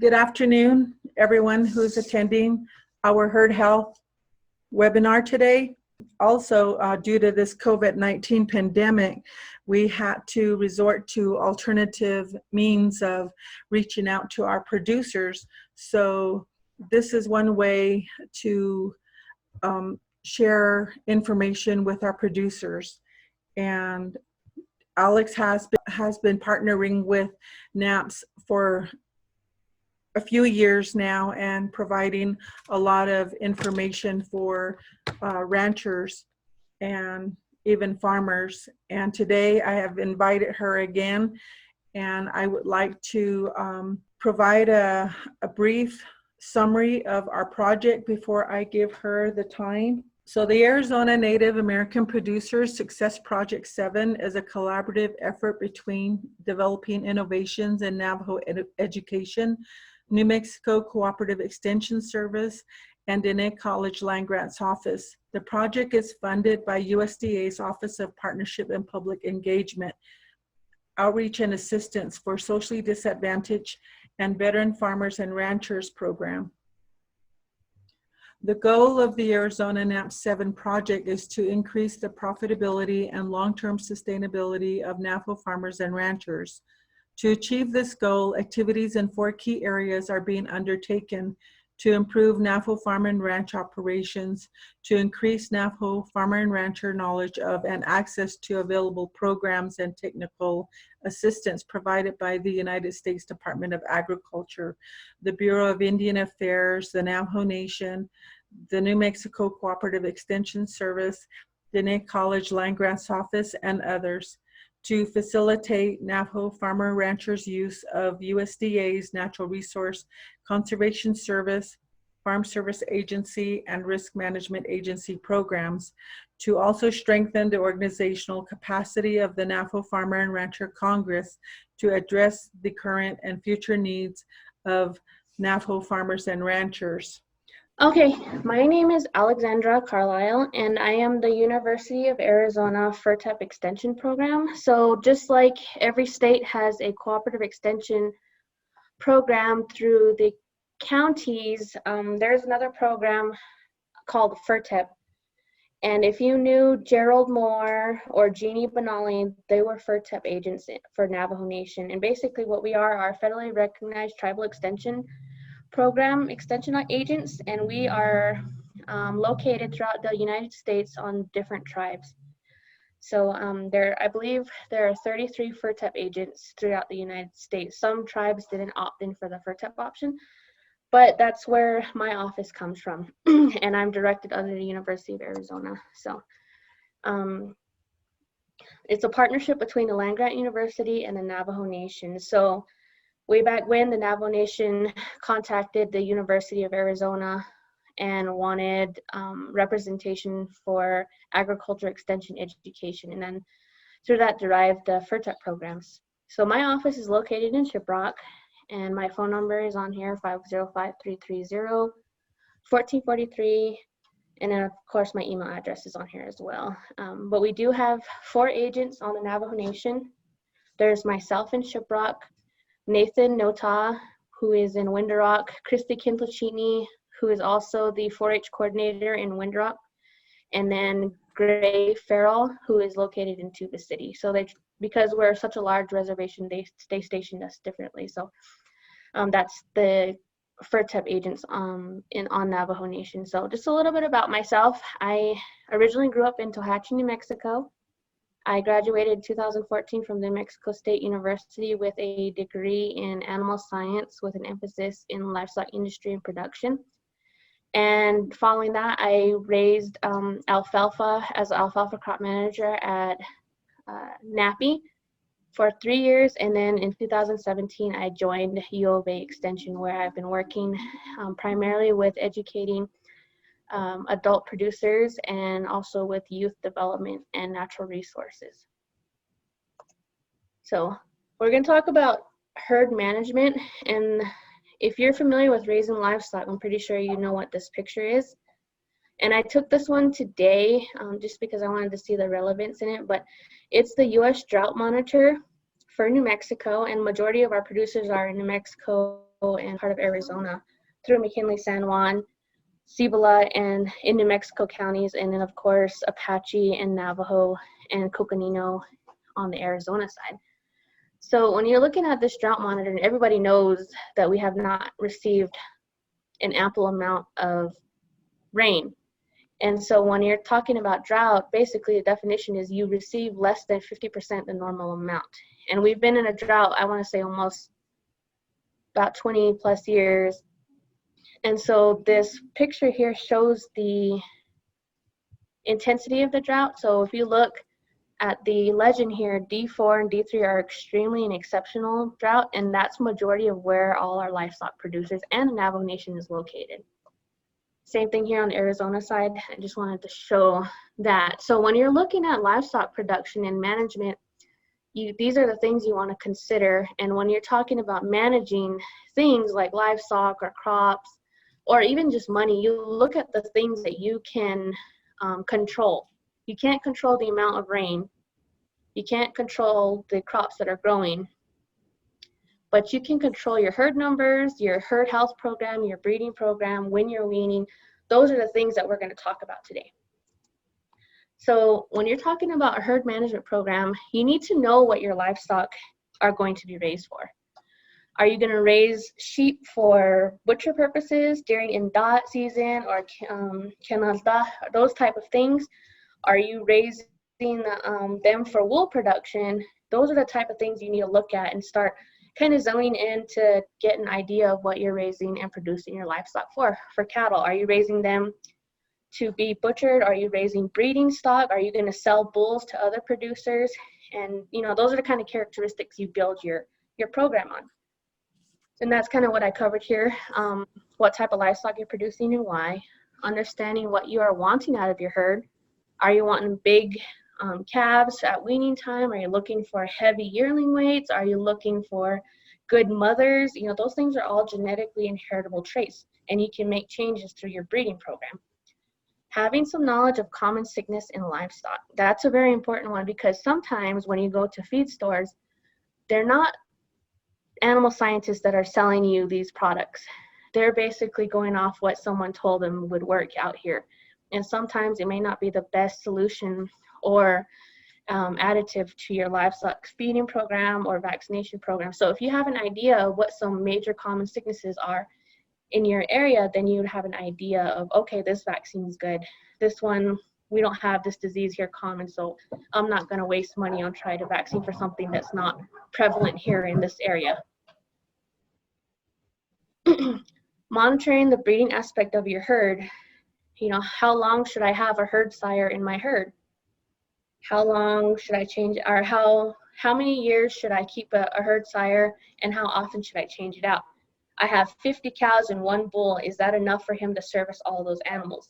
Good afternoon, everyone who's attending our herd health webinar today. Also, due to this COVID-19 pandemic, we had to resort to alternative means of reaching out to our producers. So this is one way to share information with our producers. And Alex has been partnering with NAPS for a few years now and providing a lot of information for ranchers and even farmers. And today I have invited her again, and I would like to provide a brief summary of our project before I give her the time. So the Arizona Native American Producers Success Project 7 is a collaborative effort between Developing Innovations in Navajo Education, New Mexico Cooperative Extension Service, and Diné College Land Grants Office. The project is funded by USDA's Office of Partnership and Public Engagement, Outreach and Assistance for Socially Disadvantaged and Veteran Farmers and Ranchers program. The goal of the Arizona NAPS 7 project is to increase the profitability and long-term sustainability of Navajo farmers and ranchers. To achieve this goal, activities in 4 key areas are being undertaken to improve Navajo farm and ranch operations, to increase Navajo farmer and rancher knowledge of and access to available programs and technical assistance provided by the United States Department of Agriculture, the Bureau of Indian Affairs, the Navajo Nation, the New Mexico Cooperative Extension Service, the Diné College Land Grants Office, and others, to facilitate Navajo farmer ranchers' use of USDA's Natural Resource Conservation Service, Farm Service Agency, and Risk Management Agency programs, to also strengthen the organizational capacity of the Navajo Farmer and Rancher Congress to address the current and future needs of Navajo farmers and ranchers. Okay, my name is Alexandra Carlisle, and I am the University of Arizona FRTEP Extension Program. So just like every state has a cooperative extension program through the counties, there's another program called FRTEP. And if you knew Gerald Moore or Jeannie Benali, they were FRTEP agents for Navajo Nation. And basically what we are federally recognized tribal extension program extension agents, and we are located throughout the United States on different tribes. So I believe there are 33 FRTEP agents throughout the United States. Some tribes didn't opt in for the FRTEP option, but that's where my office comes from. And I'm directed under the University of Arizona. So it's a partnership between the Land Grant University and the Navajo Nation. So way back when, the Navajo Nation contacted the University of Arizona and wanted representation for agriculture extension education, and then through that derived the FRTEP programs. So my office is located in Shiprock, and my phone number is on here, 505-330-1443, and then of course my email address is on here as well. But we do have 4 agents on the Navajo Nation. There's myself in Shiprock, Nathan Nota, who is in Windrock, Christy Kintlachini, who is also the 4-H coordinator in Windrock, and then Gray Farrell, who is located in Tuba City. So because we're such a large reservation, they stationed us differently. So that's the FRTEP agents on Navajo Nation. So just a little bit about myself. I originally grew up in Tohatchi, New Mexico. I graduated in 2014 from New Mexico State University with a degree in animal science with an emphasis in livestock industry and production. And following that, I raised alfalfa as an alfalfa crop manager at NAPI for 3 years. And then in 2017, I joined U of A Extension, where I've been working primarily with educating adult producers and also with youth development and natural resources. So we're going to talk about herd management, and if you're familiar with raising livestock, I'm pretty sure you know what this picture is. And I took this one today just because I wanted to see the relevance in it, but it's the U.S. Drought Monitor for New Mexico, and majority of our producers are in New Mexico and part of Arizona through McKinley, San Juan, Cibola, and in New Mexico counties, and then of course Apache and Navajo and Coconino on the Arizona side. So when you're looking at this drought monitor, everybody knows that we have not received an ample amount of rain. And so when you're talking about drought, basically the definition is you receive less than 50% the normal amount. And we've been in a drought, I want to say almost about 20 plus years. And so this picture here shows the intensity of the drought. So if you look at the legend here, D4 and D3 are extremely and exceptional drought, and that's majority of where all our livestock producers and the Navajo Nation is located. Same thing here on the Arizona side. I just wanted to show that. So when you're looking at livestock production and management, these are the things you want to consider. And when you're talking about managing things like livestock or crops, or even just money, you look at the things that you can control. You can't control the amount of rain. You can't control the crops that are growing. But you can control your herd numbers, your herd health program, your breeding program, when you're weaning. Those are the things that we're going to talk about today. So when you're talking about a herd management program, you need to know what your livestock are going to be raised for. Are you going to raise sheep for butcher purposes during indot season or canalda, those type of things? Are you raising them for wool production? Those are the type of things you need to look at and start kind of zoning in to get an idea of what you're raising and producing your livestock for. For cattle, are you raising them to be butchered? Are you raising breeding stock? Are you going to sell bulls to other producers? And those are the kind of characteristics you build your program on. And that's kind of what I covered here. What type of livestock you're producing and why. Understanding what you are wanting out of your herd. Are you wanting big calves at weaning time? Are you looking for heavy yearling weights? Are you looking for good mothers? Those things are all genetically inheritable traits, and you can make changes through your breeding program. Having some knowledge of common sickness in livestock. That's a very important one, because sometimes when you go to feed stores, they're not animal scientists that are selling you these products. They're basically going off what someone told them would work out here. And sometimes it may not be the best solution or additive to your livestock feeding program or vaccination program. So if you have an idea of what some major common sicknesses are in your area, then you would have an idea of, okay, this vaccine is good. This one, we don't have this disease here common, so I'm not going to waste money on trying to vaccine for something that's not prevalent here in this area. Monitoring the breeding aspect of your herd. How long should I have a herd sire in my herd? How long should I change, or how many years should I keep a herd sire, and how often should I change it out? I have 50 cows and 1 bull. Is that enough for him to service all those animals?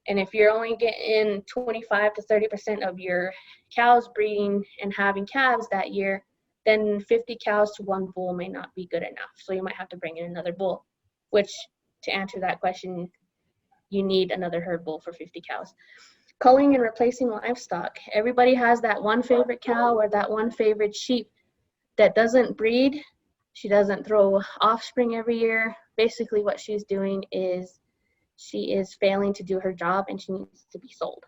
And if you're only getting 25 to 30% of your cows breeding and having calves that year, then 50 cows to 1 bull may not be good enough. So you might have to bring in another bull, which, to answer that question, you need another herd bull for 50 cows. Culling and replacing livestock. Everybody has that one favorite cow or that one favorite sheep that doesn't breed. She doesn't throw offspring every year. Basically what she's doing is she is failing to do her job, and she needs to be sold.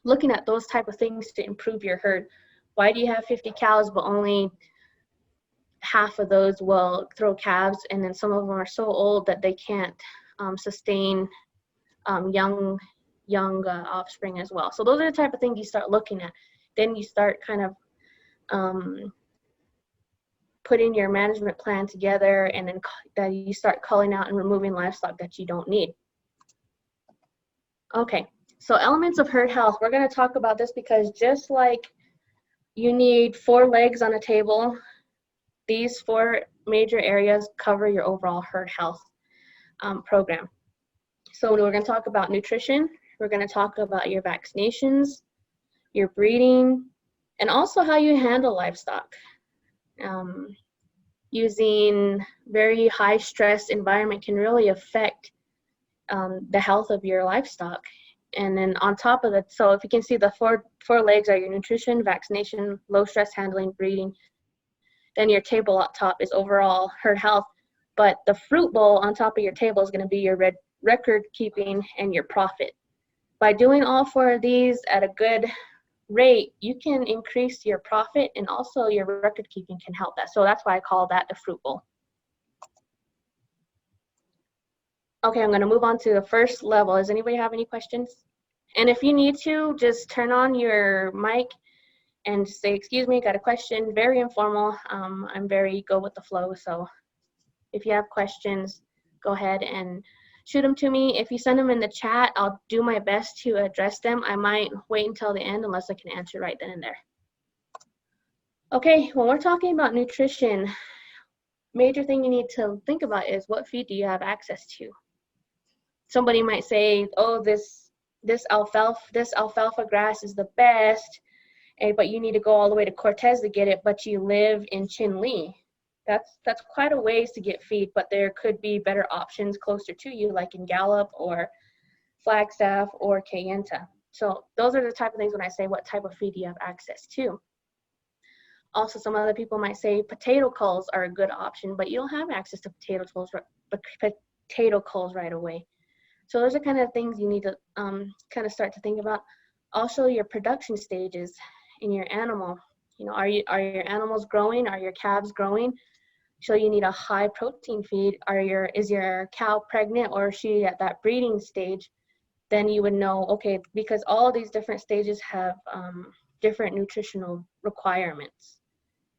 Looking at those type of things to improve your herd. Why do you have 50 cows but only half of those will throw calves, and then some of them are so old that they can't sustain young offspring as well? So those are the type of things you start looking at. Then you start kind of putting your management plan together, and then that you start culling out and removing livestock that you don't need. Okay, so elements of herd health. We're going to talk about this because just like you need 4 legs on a table, these 4 major areas cover your overall herd health program. So we're going to talk about nutrition. We're going to talk about your vaccinations, your breeding, and also how you handle livestock. Using very high stress environment can really affect the health of your livestock. And then on top of that, so if you can see, the four legs are your nutrition, vaccination, low stress handling, breeding. Then your table up top is overall herd health. but the fruit bowl on top of your table is going to be your record keeping and your profit. By doing all four of these at a good rate, you can increase your profit, and also your record keeping can help that. So that's why I call that the fruit bowl. Okay, I'm going to move on to the first level. Does anybody have any questions? And if you need to, just turn on your mic and say, excuse me, got a question. Very informal. I'm very go with the flow. So if you have questions, go ahead and shoot them to me. If you send them in the chat, I'll do my best to address them. I might wait until the end unless I can answer right then and there. Okay, when we're talking about nutrition, major thing you need to think about is what feed do you have access to? Somebody might say, oh, this alfalfa grass is the best, but you need to go all the way to Cortez to get it, but you live in Chinle. That's quite a ways to get feed, but there could be better options closer to you, like in Gallup or Flagstaff or Kayenta. So those are the type of things when I say what type of feed do you have access to. Also, some other people might say potato culls are a good option, but you don't have access to potato culls right away. So those are kind of things you need to kind of start to think about. Also, your production stages in your animal. You know, are your animals growing? Are your calves growing? So you need a high protein feed. Is your cow pregnant, or is she at that breeding stage? Then you would know, okay, because all of these different stages have different nutritional requirements.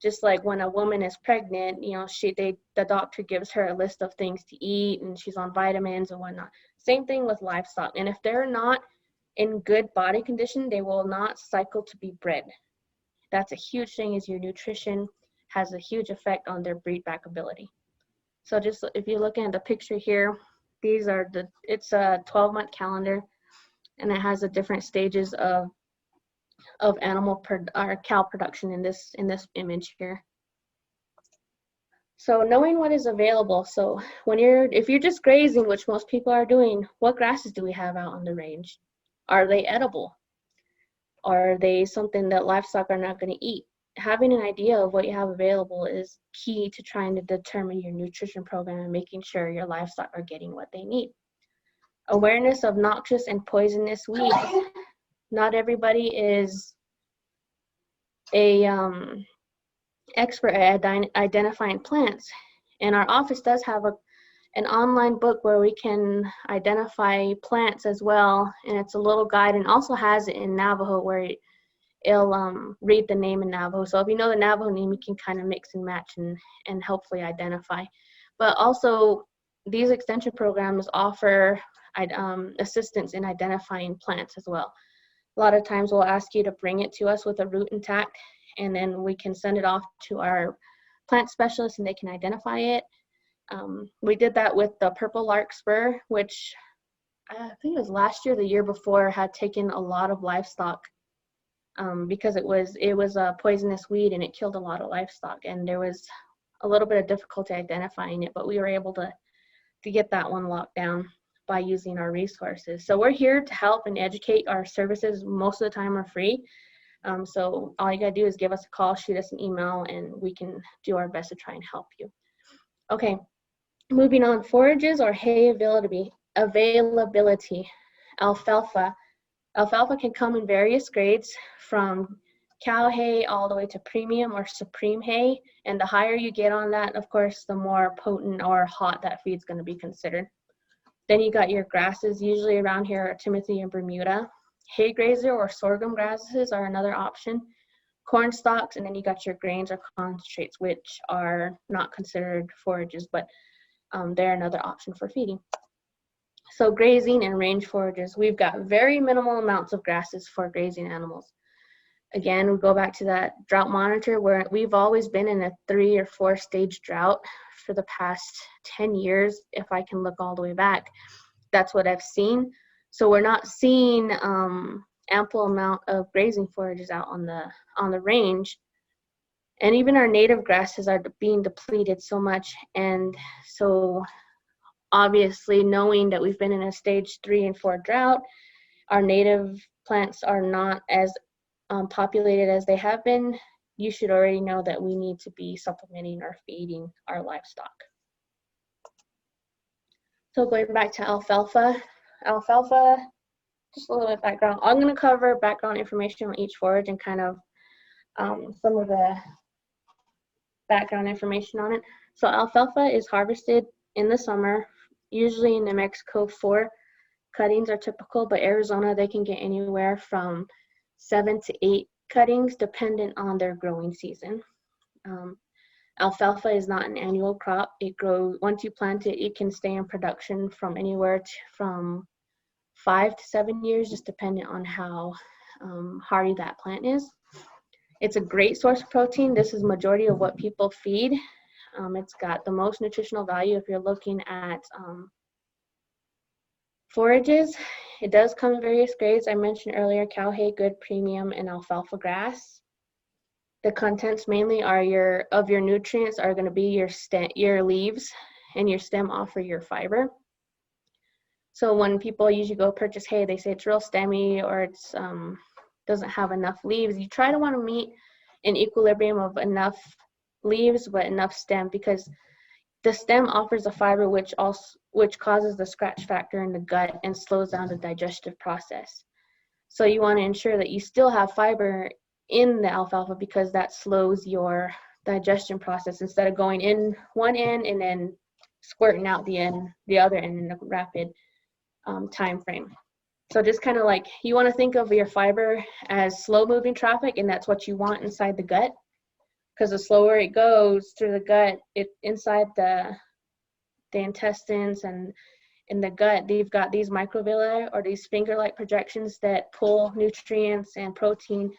Just like when a woman is pregnant, you know, the doctor gives her a list of things to eat, and she's on vitamins and whatnot. Same thing with livestock. And if they're not in good body condition, they will not cycle to be bred. That's a huge thing, is your nutrition has a huge effect on their breed back ability. So just if you look at the picture here, it's a 12-month calendar, and it has the different stages of cow production in this image here. So knowing what is available. So if you're just grazing, which most people are doing, what grasses do we have out on the range? Are they edible? Are they something that livestock are not going to eat? Having an idea of what you have available is key to trying to determine your nutrition program and making sure your livestock are getting what they need. Awareness of noxious and poisonous weeds. Not everybody is a expert at identifying plants, and our office does have an online book where we can identify plants as well, and it's a little guide, and also has it in Navajo where it'll read the name in Navajo. So if you know the Navajo name, you can kind of mix and match and hopefully identify. But also, these extension programs offer assistance in identifying plants as well. A lot of times we'll ask you to bring it to us with a root intact, and then we can send it off to our plant specialist and they can identify it. We did that with the purple larkspur, which I think it was last year, the year before, had taken a lot of livestock because it was a poisonous weed and it killed a lot of livestock, and there was a little bit of difficulty identifying it, but we were able to get that one locked down by using our resources. So we're here to help and educate. Our services most of the time are free. So all you gotta do is give us a call, shoot us an email, and we can do our best to try and help you. Okay, moving on, forages or hay availability. Alfalfa. Alfalfa can come in various grades, from cow hay all the way to premium or supreme hay. And the higher you get on that, of course, the more potent or hot that feed's gonna be considered. Then you got your grasses, usually around here are Timothy and Bermuda. Hay grazer or sorghum grasses are another option. Corn stalks, and then you got your grains or concentrates, which are not considered forages, but they're another option for feeding. So grazing and range forages, we've got very minimal amounts of grasses for grazing animals. Again, we go back to that drought monitor where we've always been in a 3 or 4 stage drought for the past 10 years. If I can look all the way back, that's what I've seen. So we're not seeing ample amount of grazing forages out on the range. And even our native grasses are being depleted so much. And so obviously, knowing that we've been in a stage 3 and 4 drought, our native plants are not as populated as they have been. You should already know that we need to be supplementing or feeding our livestock. So going back to alfalfa, just a little bit of background. I'm going to cover background information on each forage and kind of some of the background information on it. So alfalfa is harvested in the summer, usually in New Mexico. 4 cuttings are typical, but Arizona, they can get anywhere from 7 to 8 cuttings dependent on their growing season. Alfalfa is not an annual crop. It grows, once you plant it, it can stay in production from anywhere from 5 to 7 years, just depending on how hardy that plant is. It's a great source of protein. This is majority of what people feed. It's got the most nutritional value if you're looking at forages. It does come in various grades. I mentioned earlier cow hay, good premium, and alfalfa grass. The contents mainly are your nutrients are going to be your leaves, and your stem offer your fiber. So when people usually go purchase hay, they say it's real stemmy or it's doesn't have enough leaves. You try to want to meet an equilibrium of enough leaves but enough stem, because the stem offers a fiber which causes the scratch factor in the gut and slows down the digestive process. So you want to ensure that you still have fiber in the alfalfa, because that slows your digestion process instead of going in one end and then squirting out the other end in a rapid time frame. So just kind of like, you want to think of your fiber as slow moving traffic, and that's what you want inside the gut, because the slower it goes through the gut, inside the intestines and in the gut, they've got these microvilli or these finger-like projections that pull nutrients and protein,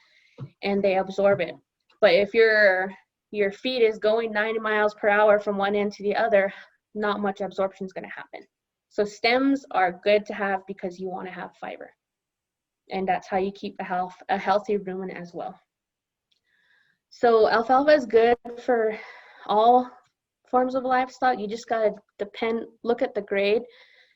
and they absorb it. But if your feed is going 90 miles per hour from one end to the other, not much absorption is going to happen. So stems are good to have because you want to have fiber, and that's how you keep a healthy rumen as well. So alfalfa is good for all forms of livestock. You just got to look at the grade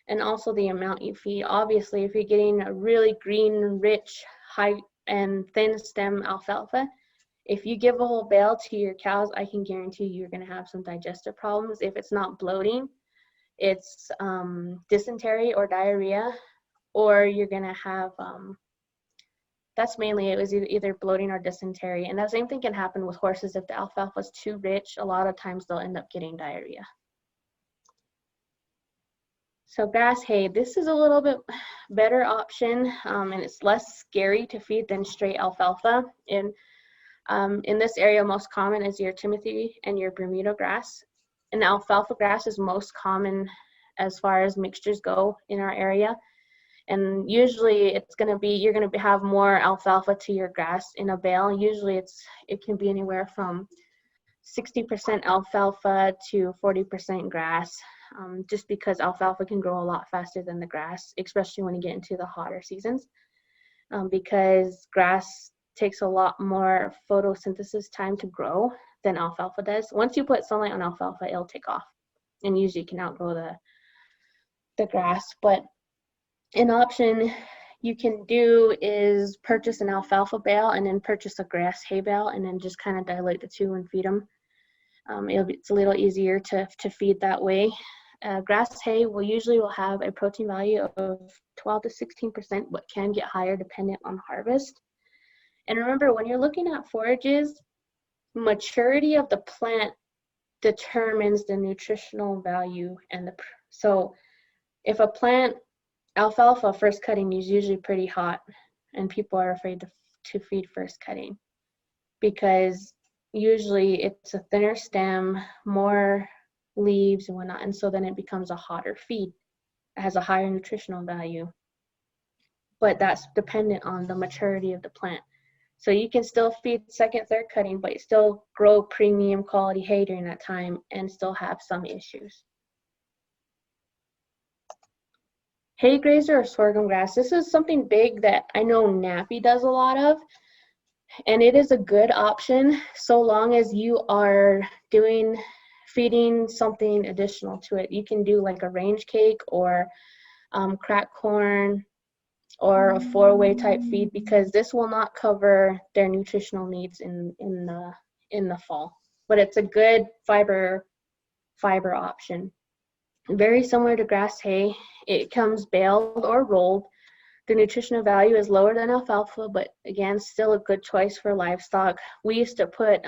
and also the amount you feed. Obviously, if you're getting a really green, rich, high and thin stem alfalfa, if you give a whole bale to your cows, I can guarantee you're going to have some digestive problems. If it's not bloating, it's dysentery or diarrhea, or you're going to have, that's mainly, it was either bloating or dysentery. And the same thing can happen with horses. If the alfalfa is too rich, a lot of times they'll end up getting diarrhea. So grass hay, this is a little bit better option, and it's less scary to feed than straight alfalfa. In this area, most common is your Timothy and your Bermuda grass. And alfalfa grass is most common as far as mixtures go in our area. And usually it's going to be, you're going to have more alfalfa to your grass in a bale. Usually it can be anywhere from 60% alfalfa to 40% grass, just because alfalfa can grow a lot faster than the grass, especially when you get into the hotter seasons, because grass takes a lot more photosynthesis time to grow than alfalfa does. Once you put sunlight on alfalfa, it'll take off, and usually can outgrow the grass. But an option you can do is purchase an alfalfa bale and then purchase a grass hay bale, and then just kind of dilute the two and feed them. It's a little easier to feed that way. Grass hay will have a protein value of 12 to 16%, but can get higher dependent on harvest. And remember, when you're looking at forages, maturity of the plant determines the nutritional value. So if a plant, alfalfa first cutting is usually pretty hot, and people are afraid to feed first cutting, because usually it's a thinner stem, more leaves and whatnot, and so then it becomes a hotter feed. It has a higher nutritional value, but that's dependent on the maturity of the plant. So you can still feed second, third cutting, but still grow premium quality hay during that time and still have some issues. Hay grazer or sorghum grass. This is something big that I know NAPI does a lot of, and it is a good option so long as you are feeding something additional to it. You can do like a range cake or cracked corn or a 4-way type feed, because this will not cover their nutritional needs in the fall. But it's a good fiber option. Very similar to grass hay. It comes baled or rolled. The nutritional value is lower than alfalfa, but again, still a good choice for livestock. We used to put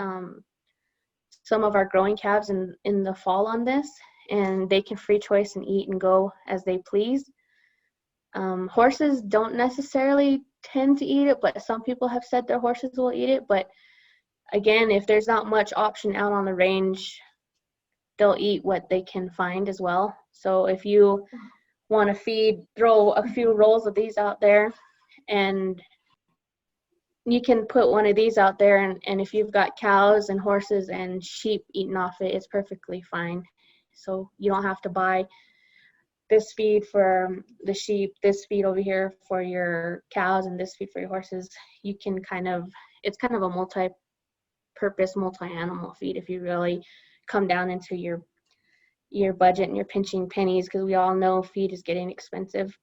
some of our growing calves in the fall on this, and they can free choice and eat and go as they please. Horses don't necessarily tend to eat it, but some people have said their horses will eat it. But again, if there's not much option out on the range, they'll eat what they can find as well. So if you want to feed, throw a few rolls of these out there, and you can put one of these out there, and if you've got cows and horses and sheep eating off it, it's perfectly fine. So you don't have to buy this feed for the sheep, this feed over here for your cows, and this feed for your horses. You can it's kind of a multi-purpose, multi-animal feed if you really come down into your budget and you're pinching pennies, because we all know feed is getting expensive.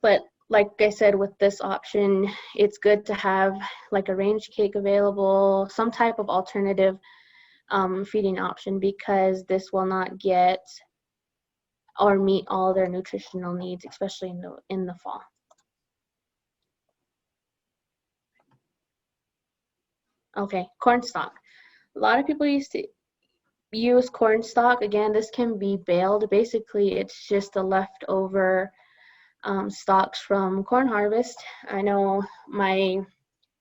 But like I said, with this option, it's good to have like a range cake available, some type of alternative feeding option, because this will not get or meet all their nutritional needs, especially in the fall. Okay, corn stalk. A lot of people used to use corn stalk. Again, this can be baled. Basically, it's just the leftover stalks from corn harvest. I know my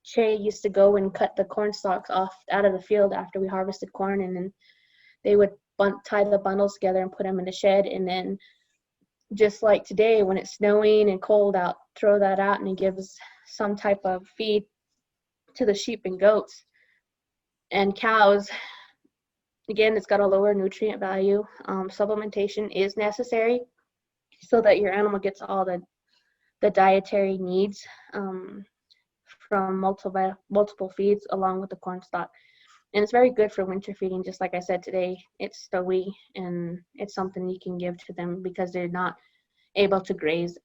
Che used to go and cut the corn stalks off out of the field after we harvested corn, and then they would tie the bundles together and put them in the shed, and then just like today when it's snowing and cold out, throw that out, and it gives some type of feed to the sheep and goats and cows. Again, it's got a lower nutrient value. Supplementation is necessary so that your animal gets all the dietary needs from multiple feeds along with the corn stalk. And it's very good for winter feeding. Just like I said today, it's snowy, and it's something you can give to them because they're not able to graze.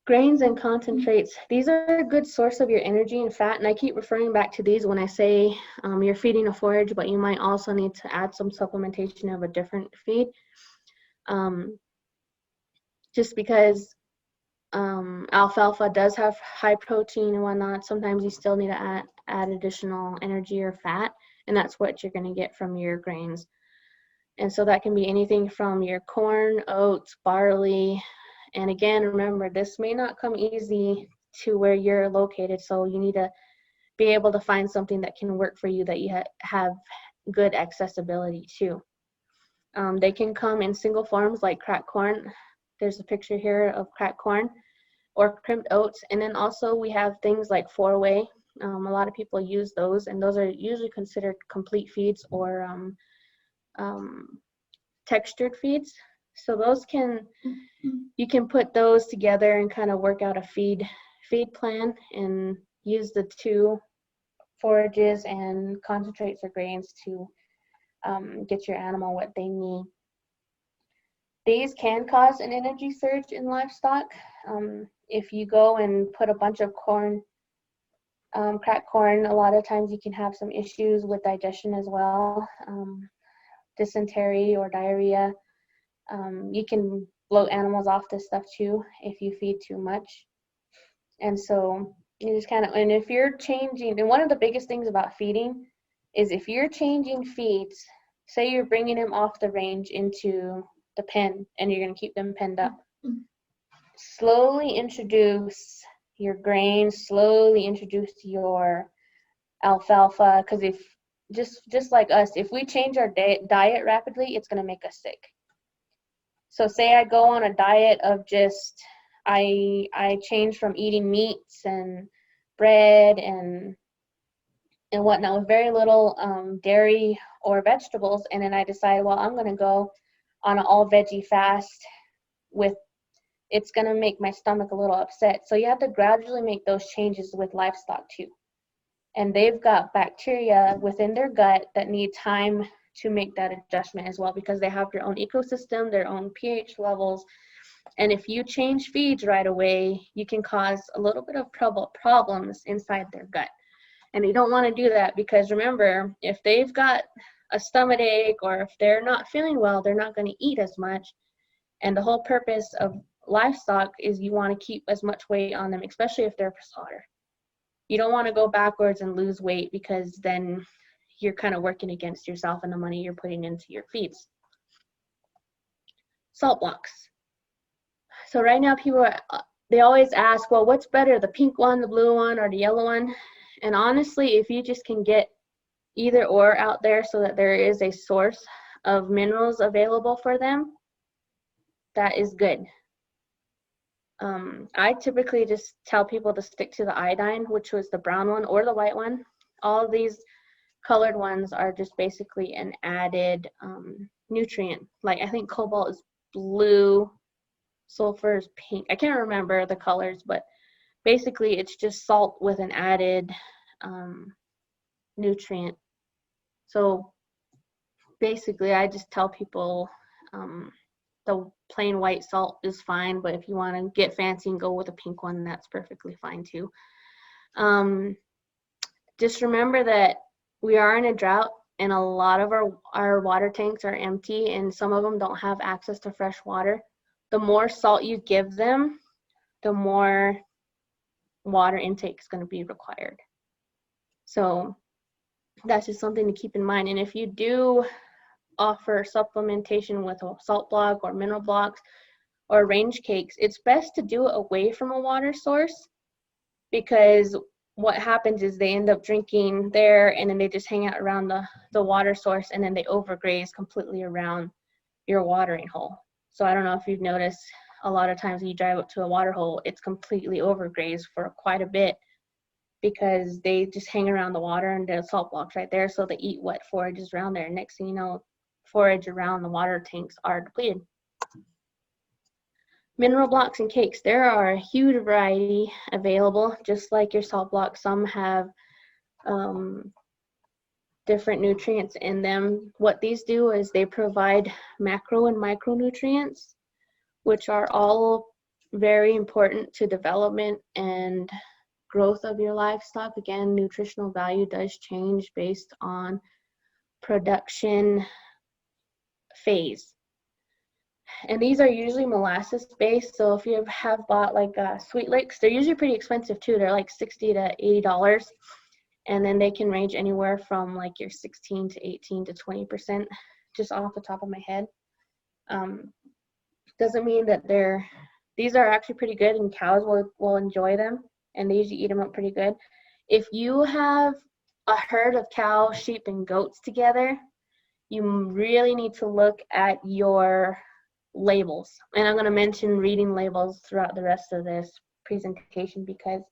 Grains and concentrates. These are a good source of your energy and fat, and I keep referring back to these when I say you're feeding a forage, but you might also need to add some supplementation of a different feed. Just because alfalfa does have high protein and whatnot, sometimes you still need to add additional energy or fat, and that's what you're going to get from your grains. And so that can be anything from your corn, oats, barley. And again, remember, this may not come easy to where you're located, so you need to be able to find something that can work for you, that you have good accessibility to. They can come in single forms like cracked corn. There's a picture here of cracked corn or crimped oats. And then also we have things like 4-way. A lot of people use those, and those are usually considered complete feeds or textured feeds. So those you can put those together and kind of work out a feed plan and use the two forages and concentrates or grains to get your animal what they need. These can cause an energy surge in livestock. If you go and put a bunch of corn, cracked corn, a lot of times you can have some issues with digestion as well, dysentery or diarrhea. You can bloat animals off this stuff too if you feed too much. And so you just and if you're changing, and one of the biggest things about feeding is if you're changing feeds, say you're bringing them off the range into the pen and you're going to keep them penned up, slowly introduce your grains, slowly introduce your alfalfa, because if just like us, if we change our diet rapidly, it's going to make us sick. So say I go on a diet of just I change from eating meats and bread and whatnot with very little dairy or vegetables, and then I decide, well, I'm going to go on an all veggie fast it's going to make my stomach a little upset. So you have to gradually make those changes with livestock too. And they've got bacteria within their gut that need time to make that adjustment as well, because they have their own ecosystem, their own pH levels. And if you change feeds right away, you can cause a little bit of problems inside their gut. And you don't want to do that, because remember, if they've got a stomachache, or if they're not feeling well, they're not going to eat as much. And the whole purpose of livestock is you want to keep as much weight on them, especially if they're for slaughter. You don't want to go backwards and lose weight, because then you're kind of working against yourself and the money you're putting into your feeds. Salt blocks. So right now people they always ask, well, what's better, the pink one, the blue one, or the yellow one? And honestly, if you just can get either or out there so that there is a source of minerals available for them, that is good. I typically just tell people to stick to the iodine, which was the brown one or the white one. All of these colored ones are just basically an added nutrient. Like I think cobalt is blue, sulfur is pink. I can't remember the colors, but basically it's just salt with an added nutrient. So basically I just tell people the plain white salt is fine, but if you want to get fancy and go with a pink one, that's perfectly fine too. Just remember that we are in a drought, and a lot of our water tanks are empty, and some of them don't have access to fresh water. The more salt you give them, the more water intake is going to be required. So that's just something to keep in mind. And if you do offer supplementation with a salt block or mineral blocks or range cakes, it's best to do it away from a water source, because what happens is they end up drinking there, and then they just hang out around the water source, and then they overgraze completely around your watering hole. So I don't know if you've noticed, a lot of times when you drive up to a water hole, it's completely overgrazed for quite a bit, because they just hang around the water and the salt blocks right there, so they eat wet forages around there. Next thing you know, forage around the water tanks are depleted. Mineral blocks and cakes, there are a huge variety available, just like your salt blocks. Some have different nutrients in them. What these do is they provide macro and micronutrients, which are all very important to development and growth of your livestock. Again, nutritional value does change based on production phase. And these are usually molasses based. So if you have bought like Sweet Licks, they're usually pretty expensive too. They're like $60 to $80. And then they can range anywhere from like your 16 to 18 to 20%, just off the top of my head. Doesn't mean that these are actually pretty good, and cows will enjoy them, and they usually eat them up pretty good. If you have a herd of cows, sheep, and goats together, you really need to look at your labels. And I'm going to mention reading labels throughout the rest of this presentation, because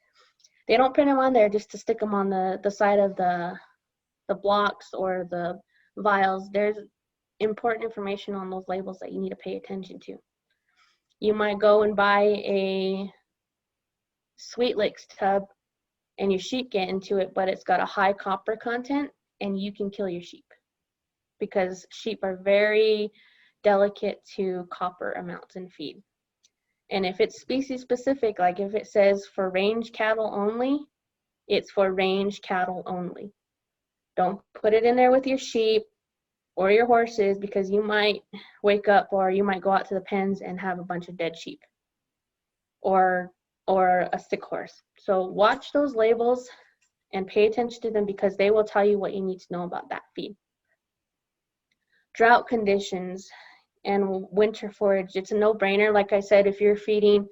they don't print them on there just to stick them on the side of the blocks or the vials. There's important information on those labels that you need to pay attention to. You might go and buy a Sweet Licks tub and your sheep get into it, but it's got a high copper content, and you can kill your sheep, because sheep are very delicate to copper amounts in feed. And if it's species specific, like if it says for range cattle only, it's for range cattle only. Don't put it in there with your sheep or your horses, because you might wake up, or you might go out to the pens and have a bunch of dead sheep or a sick horse. So watch those labels and pay attention to them, because they will tell you what you need to know about that feed. Drought conditions and winter forage, it's a no-brainer. Like I said, if you're feeding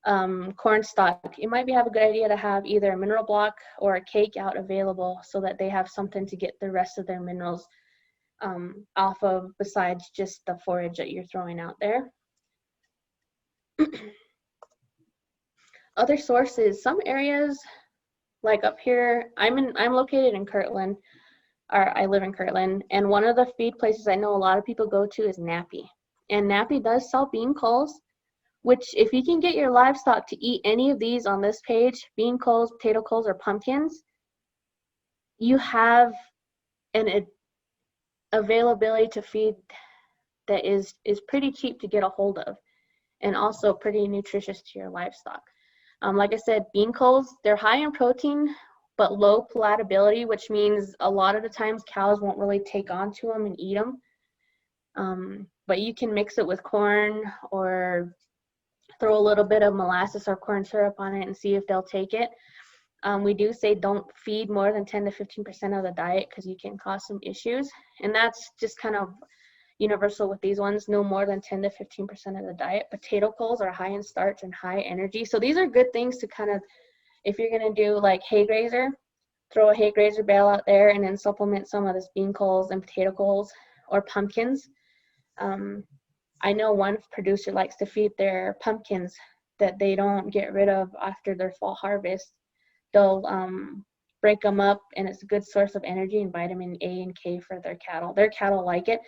corn stock, it might have a good idea to have either a mineral block or a cake out available, so that they have something to get the rest of their minerals off of, besides just the forage that you're throwing out there. Other sources, some areas like up here, I'm located in Kirtland, or I live in Kirtland, and one of the feed places I know a lot of people go to is Nappy. And Nappy does sell bean coals, which if you can get your livestock to eat any of these on this page, bean coals, potato coals, or pumpkins, you have an availability to feed that is pretty cheap to get a hold of, and also pretty nutritious to your livestock. Like I said, bean coals, they're high in protein, but low palatability, which means a lot of the times cows won't really take onto them and eat them. But you can mix it with corn or throw a little bit of molasses or corn syrup on it and see if they'll take it. We do say don't feed more than 10 to 15% of the diet because you can cause some issues. And that's just kind of universal with these ones, no more than 10 to 15% of the diet. Potato coals are high in starch and high energy. So these are good things to kind of, if you're going to do like hay grazer, throw a hay grazer bale out there and then supplement some of this bean coals and potato coals or pumpkins. I know one producer likes to feed their pumpkins that they don't get rid of after their fall harvest. They'll break them up, and it's a good source of energy and vitamin A and K for their cattle. Their cattle like it.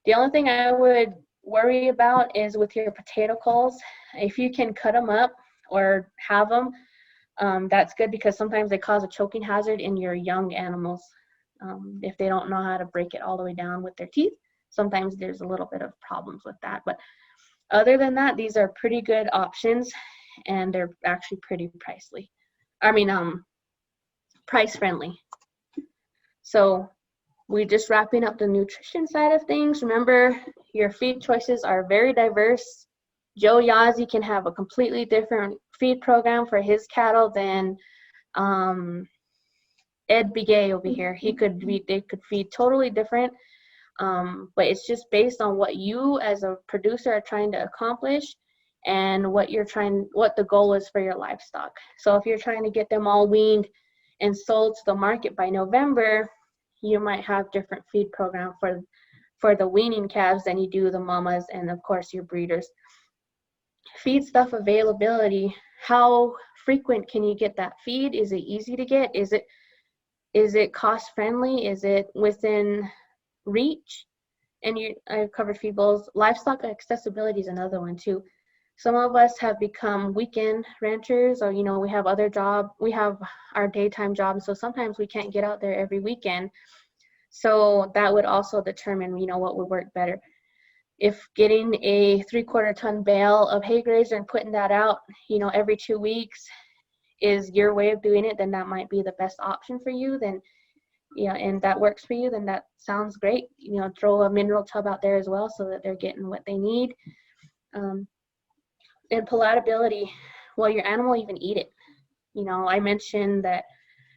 The only thing I would worry about is with your potato coals, if you can cut them up or have them, that's good because sometimes they cause a choking hazard in your young animals. If they don't know how to break it all the way down with their teeth, sometimes there's a little bit of problems with that. But other than that, these are pretty good options, and they're actually pretty pricely. Price friendly. So we're just wrapping up the nutrition side of things. Remember, your feed choices are very diverse. Joe Yazzie can have a completely different feed program for his cattle than Ed Begay over here. They could feed totally different. But it's just based on what you as a producer are trying to accomplish and what the goal is for your livestock. So if you're trying to get them all weaned and sold to the market by November, you might have different feed program for the weaning calves than you do the mamas and of course your breeders. Feed stuff availability. How frequent can you get that feed? Is it easy to get? Is it cost friendly? Is it within reach? And I've covered feed bowls. Livestock accessibility is another one too. Some of us have become weekend ranchers, or we have other job. We have our daytime job, so sometimes we can't get out there every weekend. So that would also determine, what would work better. If getting a 3/4 ton bale of hay grazer and putting that out, every 2 weeks is your way of doing it, then that might be the best option for you. Then and that works for you, then that sounds great. Throw a mineral tub out there as well so that they're getting what they need. And palatability, well, your animal will even eat it. I mentioned that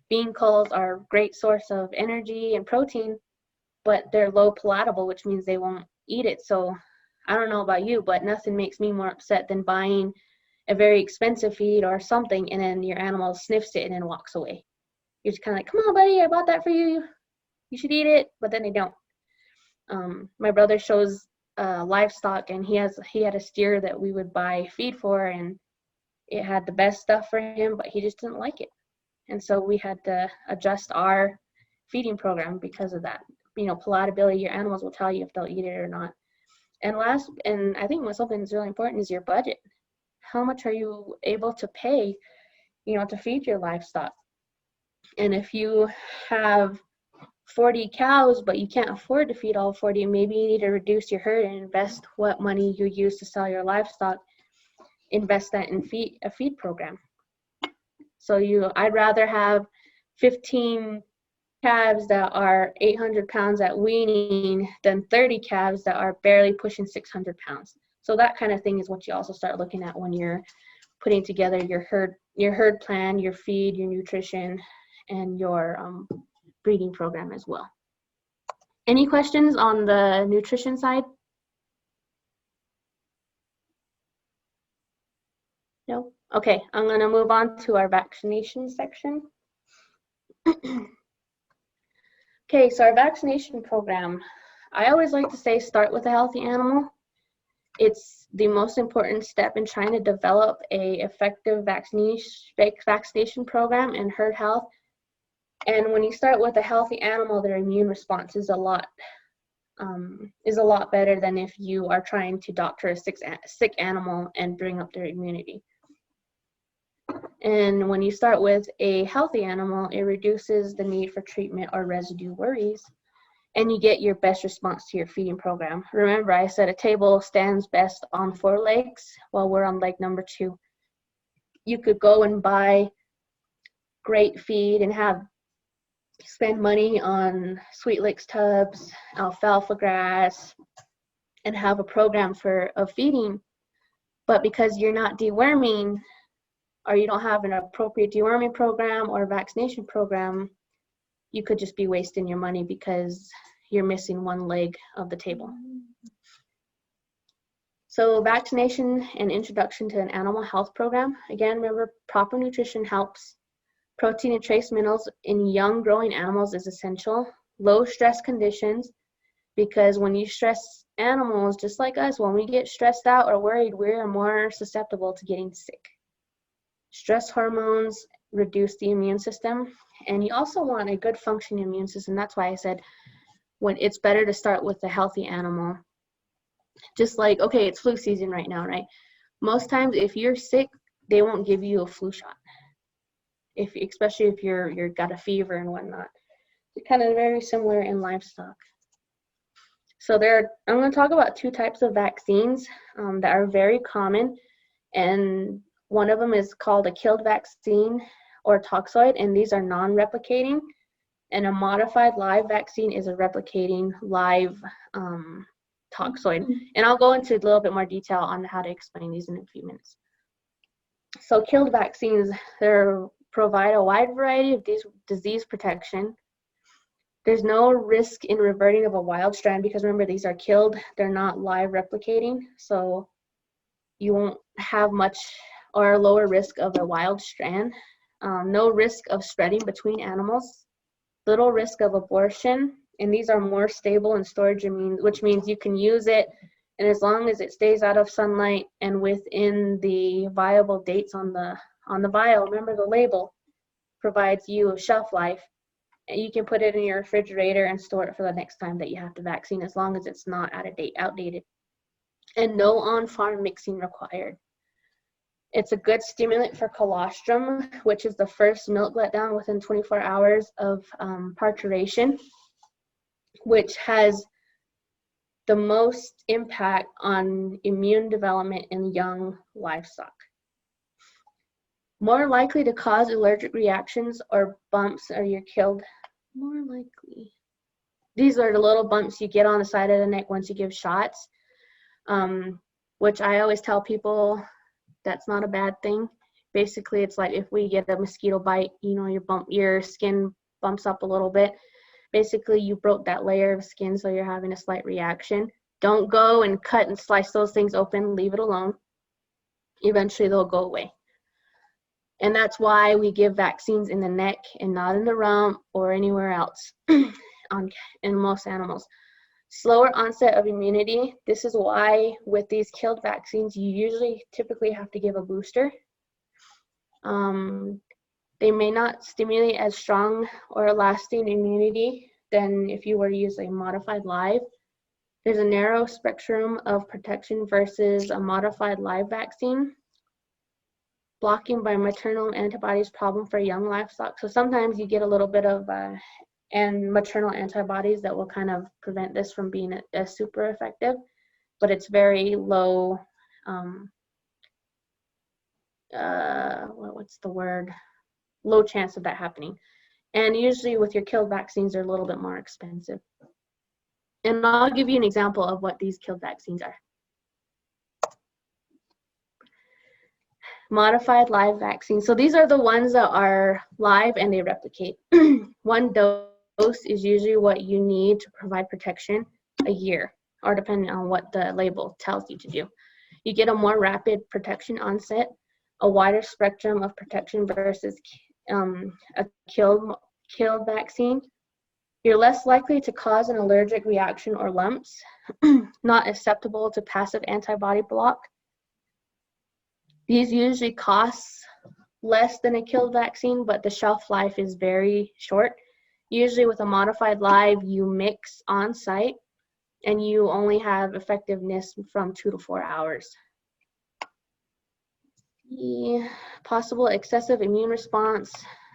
bean coals are a great source of energy and protein, but they're low palatable, which means they won't eat it. So I don't know about you, but nothing makes me more upset than buying a very expensive feed or something, and then your animal sniffs it and then walks away. You're just kind of like, come on, buddy, I bought that for you. You should eat it, but then they don't. My brother shows livestock, and he had a steer that we would buy feed for, and it had the best stuff for him, but he just didn't like it. And so we had to adjust our feeding program because of that. Palatability, your animals will tell you if they'll eat it or not. And I think something that's really important is your budget. How much are you able to pay, to feed your livestock? And if you have 40 cows, but you can't afford to feed all 40, maybe you need to reduce your herd and invest what money you use to sell your livestock, invest that in a feed program. So I'd rather have 15 calves that are 800 pounds at weaning than 30 calves that are barely pushing 600 pounds. So that kind of thing is what you also start looking at when you're putting together your herd plan, your feed, your nutrition, and your breeding program as well. Any questions on the nutrition side? No? Okay, I'm going to move on to our vaccination section. Okay, so our vaccination program. I always like to say start with a healthy animal. It's the most important step in trying to develop a effective vaccination program and herd health. And when you start with a healthy animal, their immune response is a lot better than if you are trying to doctor a sick animal and bring up their immunity. And when you start with a healthy animal, it reduces the need for treatment or residue worries, and you get your best response to your feeding program. Remember, I said a table stands best on 4 legs while we're on leg number 2. You could go and buy great feed and spend money on Sweet Licks tubs, alfalfa grass, and have a program of feeding. But because you're not deworming, or you don't have an appropriate deworming program or vaccination program, you could just be wasting your money because you're missing one leg of the table. So vaccination and introduction to an animal health program. Again, remember, proper nutrition helps. Protein and trace minerals in young growing animals is essential. Low stress conditions, because when you stress animals, just like us, when we get stressed out or worried, we're more susceptible to getting sick. Stress hormones reduce the immune system, and you also want a good functioning immune system. That's why I said when it's better to start with a healthy animal. Just like, okay, it's flu season right now, right? Most times if you're sick, they won't give you a flu shot. Especially if you're got a fever and whatnot. It's kind of very similar in livestock. So I'm going to talk about two types of vaccines that are very common, and one of them is called a killed vaccine or toxoid, and these are non-replicating, and a modified live vaccine is a replicating live toxoid. And I'll go into a little bit more detail on how to explain these in a few minutes. So killed vaccines, they provide a wide variety of disease protection. There's no risk in reverting of a wild strand because remember, these are killed, they're not live replicating, so you won't have much or lower risk of a wild strand. No risk of spreading between animals, little risk of abortion, and these are more stable in storage, which means you can use it, and as long as it stays out of sunlight and within the viable dates on the vial, remember the label provides you a shelf life. You can put it in your refrigerator and store it for the next time that you have the vaccine, as long as it's not outdated. And no on-farm mixing required. It's a good stimulant for colostrum, which is the first milk letdown within 24 hours of parturition, which has the most impact on immune development in young livestock. More likely to cause allergic reactions or bumps, or you're killed. More likely. These are the little bumps you get on the side of the neck once you give shots, which I always tell people that's not a bad thing. Basically, it's like if we get a mosquito bite, your skin bumps up a little bit. Basically, you broke that layer of skin, so you're having a slight reaction. Don't go and cut and slice those things open. Leave it alone. Eventually, they'll go away. And that's why we give vaccines in the neck and not in the rump or anywhere else in most animals. Slower onset of immunity. This is why with these killed vaccines, you typically have to give a booster. They may not stimulate as strong or lasting immunity than if you were to use a modified live. There's a narrow spectrum of protection versus a modified live vaccine. Blocking by maternal antibodies problem for young livestock. So sometimes you get a little bit of maternal antibodies that will kind of prevent this from being as super effective, but it's very low, low chance of that happening. And usually with your killed vaccines, they're a little bit more expensive. And I'll give you an example of what these killed vaccines are. Modified live vaccine. So these are the ones that are live and they replicate. One dose is usually what you need to provide protection a year, or depending on what the label tells you to do. You get a more rapid protection onset, a wider spectrum of protection versus a killed vaccine. You're less likely to cause an allergic reaction or lumps, not susceptible to passive antibody block. These usually cost less than a killed vaccine, but the shelf life is very short. Usually with a modified live, you mix on site and you only have effectiveness from 2 to 4 hours. The possible excessive immune response,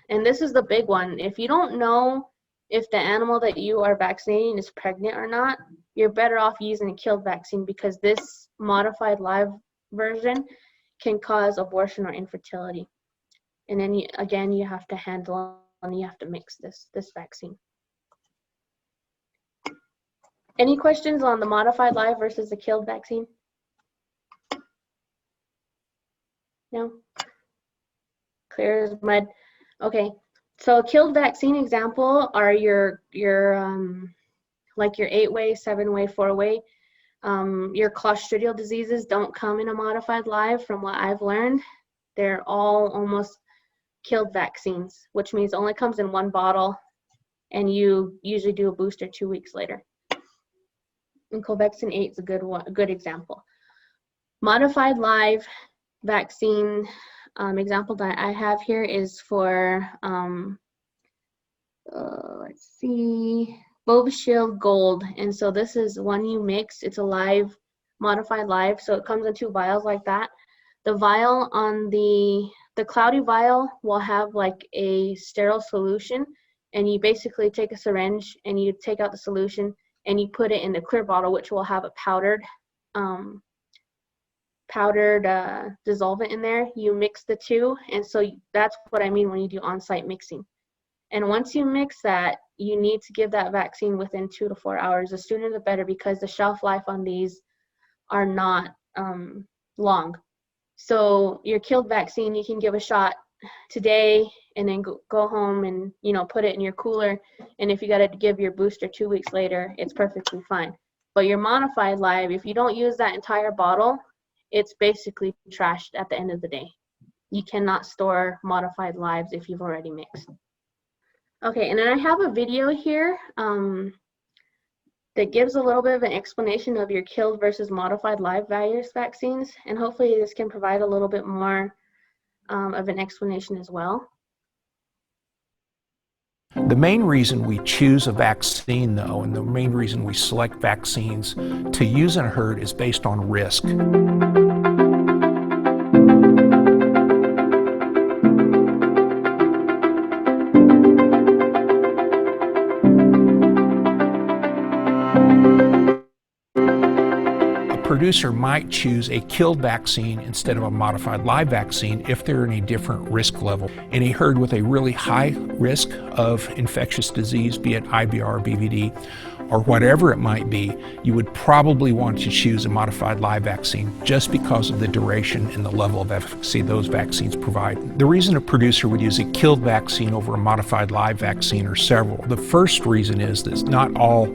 and this is the big one. If you don't know if the animal that you are vaccinating is pregnant or not, you're better off using a killed vaccine, because this modified live version can cause abortion or infertility. And then again, you have to handle and you have to mix this vaccine. Any questions on the modified live versus the killed vaccine? No? Clear as mud. Okay, so a killed vaccine example are your like your 8-way, 7-way, 4-way. Your clostridial diseases don't come in a modified live from what I've learned. They're all almost killed vaccines, which means it only comes in one bottle and you usually do a booster 2 weeks later. And Covaxin 8 is a good example. Modified live vaccine example that I have here is for, let's see, Bovishield Gold. And so this is one you mix. It's a live, modified live. So it comes in 2 vials like that. The vial on the cloudy vial will have like a sterile solution. And you basically take a syringe and you take out the solution and you put it in the clear bottle, which will have a powdered dissolvent in there. You mix the two, and so that's what I mean when you do on-site mixing. And once you mix that, you need to give that vaccine within 2 to 4 hours. The sooner the better, because the shelf life on these are not long. So your killed vaccine, you can give a shot today and then go home and, you know, put it in your cooler. And if you got to give your booster 2 weeks later, it's perfectly fine. But your modified live, if you don't use that entire bottle, it's basically trashed at the end of the day. You cannot store modified lives if you've already mixed. Okay, and then I have a video here that gives a little bit of an explanation of your killed versus modified live virus vaccines. And hopefully this can provide a little bit more of an explanation as well. The main reason we choose a vaccine, though, and the main reason we select vaccines to use in a herd is based on risk. Producer might choose a killed vaccine instead of a modified live vaccine if they're in a different risk level. In a herd with a really high risk of infectious disease, be it IBR, BVD, or whatever it might be, you would probably want to choose a modified live vaccine just because of the duration and the level of efficacy those vaccines provide. The reason a producer would use a killed vaccine over a modified live vaccine are several. The first reason is that not all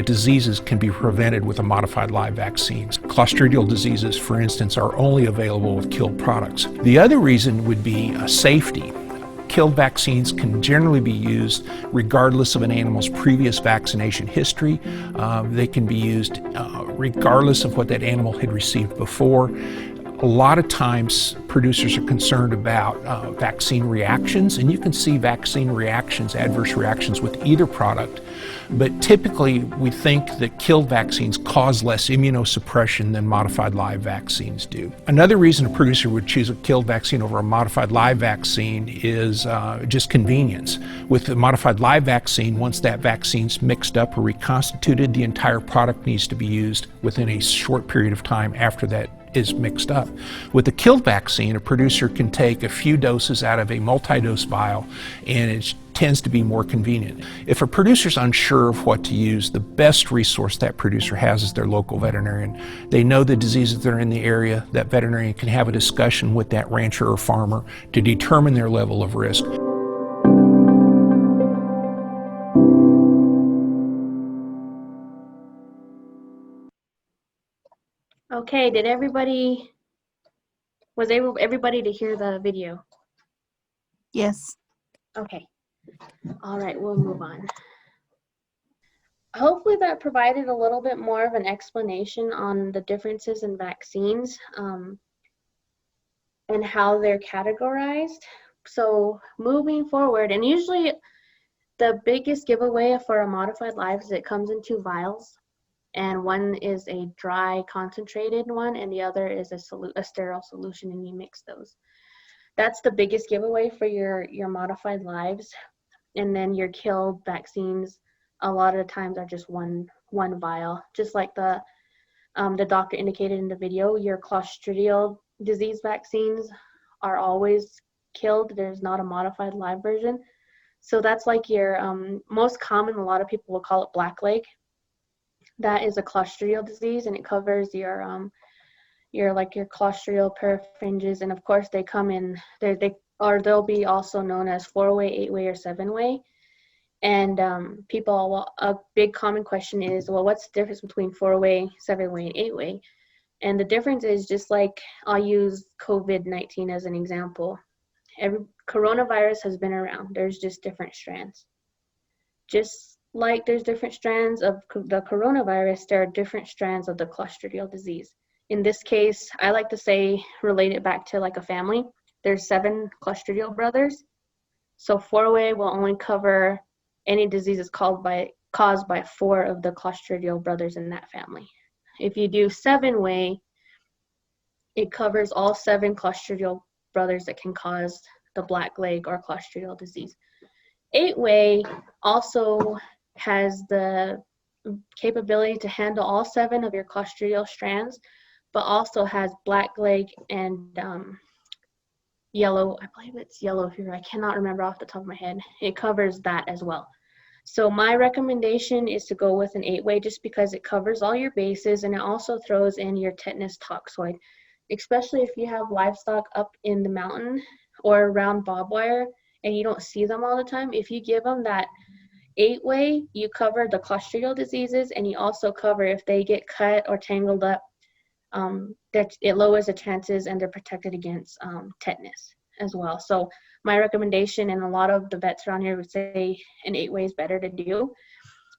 diseases can be prevented with a modified live vaccines. Clostridial diseases, for instance, are only available with killed products. The other reason would be safety. Killed vaccines can generally be used regardless of an animal's previous vaccination history. They can be used regardless of what that animal had received before. A lot of times producers are concerned about vaccine reactions, and you can see vaccine reactions, adverse reactions with either product. But typically we think that killed vaccines cause less immunosuppression than modified live vaccines do. Another reason a producer would choose a killed vaccine over a modified live vaccine is just convenience. With the modified live vaccine, once that vaccine's mixed up or reconstituted, the entire product needs to be used within a short period of time after that is mixed up. With the killed vaccine, a producer can take a few doses out of a multi-dose vial, and it tends to be more convenient. If a producer's unsure of what to use, the best resource that producer has is their local veterinarian. They know the diseases that are in the area. That veterinarian can have a discussion with that rancher or farmer to determine their level of risk. Okay, was everybody to hear the video? Yes. Okay. All right, we'll move on. Hopefully that provided a little bit more of an explanation on the differences in vaccines and how they're categorized. So moving forward, and usually the biggest giveaway for a modified live is it comes in 2 vials. And one is a dry concentrated one and the other is a sterile solution, and you mix those. That's the biggest giveaway for your modified lives. And then your killed vaccines a lot of the times are just one vial. Just like the doctor indicated in the video, your clostridial disease vaccines are always killed. There's not a modified live version. So that's like your most common, a lot of people will call it blackleg. That is a clostridial disease, and it covers your clostridial parapharynges, and of course they come in they'll be also known as 4-way, 8-way, or 7-way. And a big common question is, well, what's the difference between 4-way, 7-way, and 8-way? And the difference is, just like, I'll use COVID-19 as an example. Every coronavirus has been around. There's just different strands. Just like there's different strands of the coronavirus, there are different strands of the clostridial disease. In this case, I like to say, relate it back to like a family. There's 7 clostridial brothers. So 4-way will only cover any diseases caused by 4 of the clostridial brothers in that family. If you do 7-way, it covers all 7 clostridial brothers that can cause the blackleg or clostridial disease. 8-way also has the capability to handle all 7 of your clostridial strands, but also has blackleg and yellow, I believe it's yellow fever. I cannot remember off the top of my head. It covers that as well. So my recommendation is to go with an 8-way, just because it covers all your bases, and it also throws in your tetanus toxoid, especially if you have livestock up in the mountain or around barbed wire and you don't see them all the time. If you give them that 8-way, you cover the clostridial diseases, and you also cover if they get cut or tangled up, that it lowers the chances and they're protected against tetanus as well. So my recommendation, and a lot of the vets around here would say, an 8-way is better to do.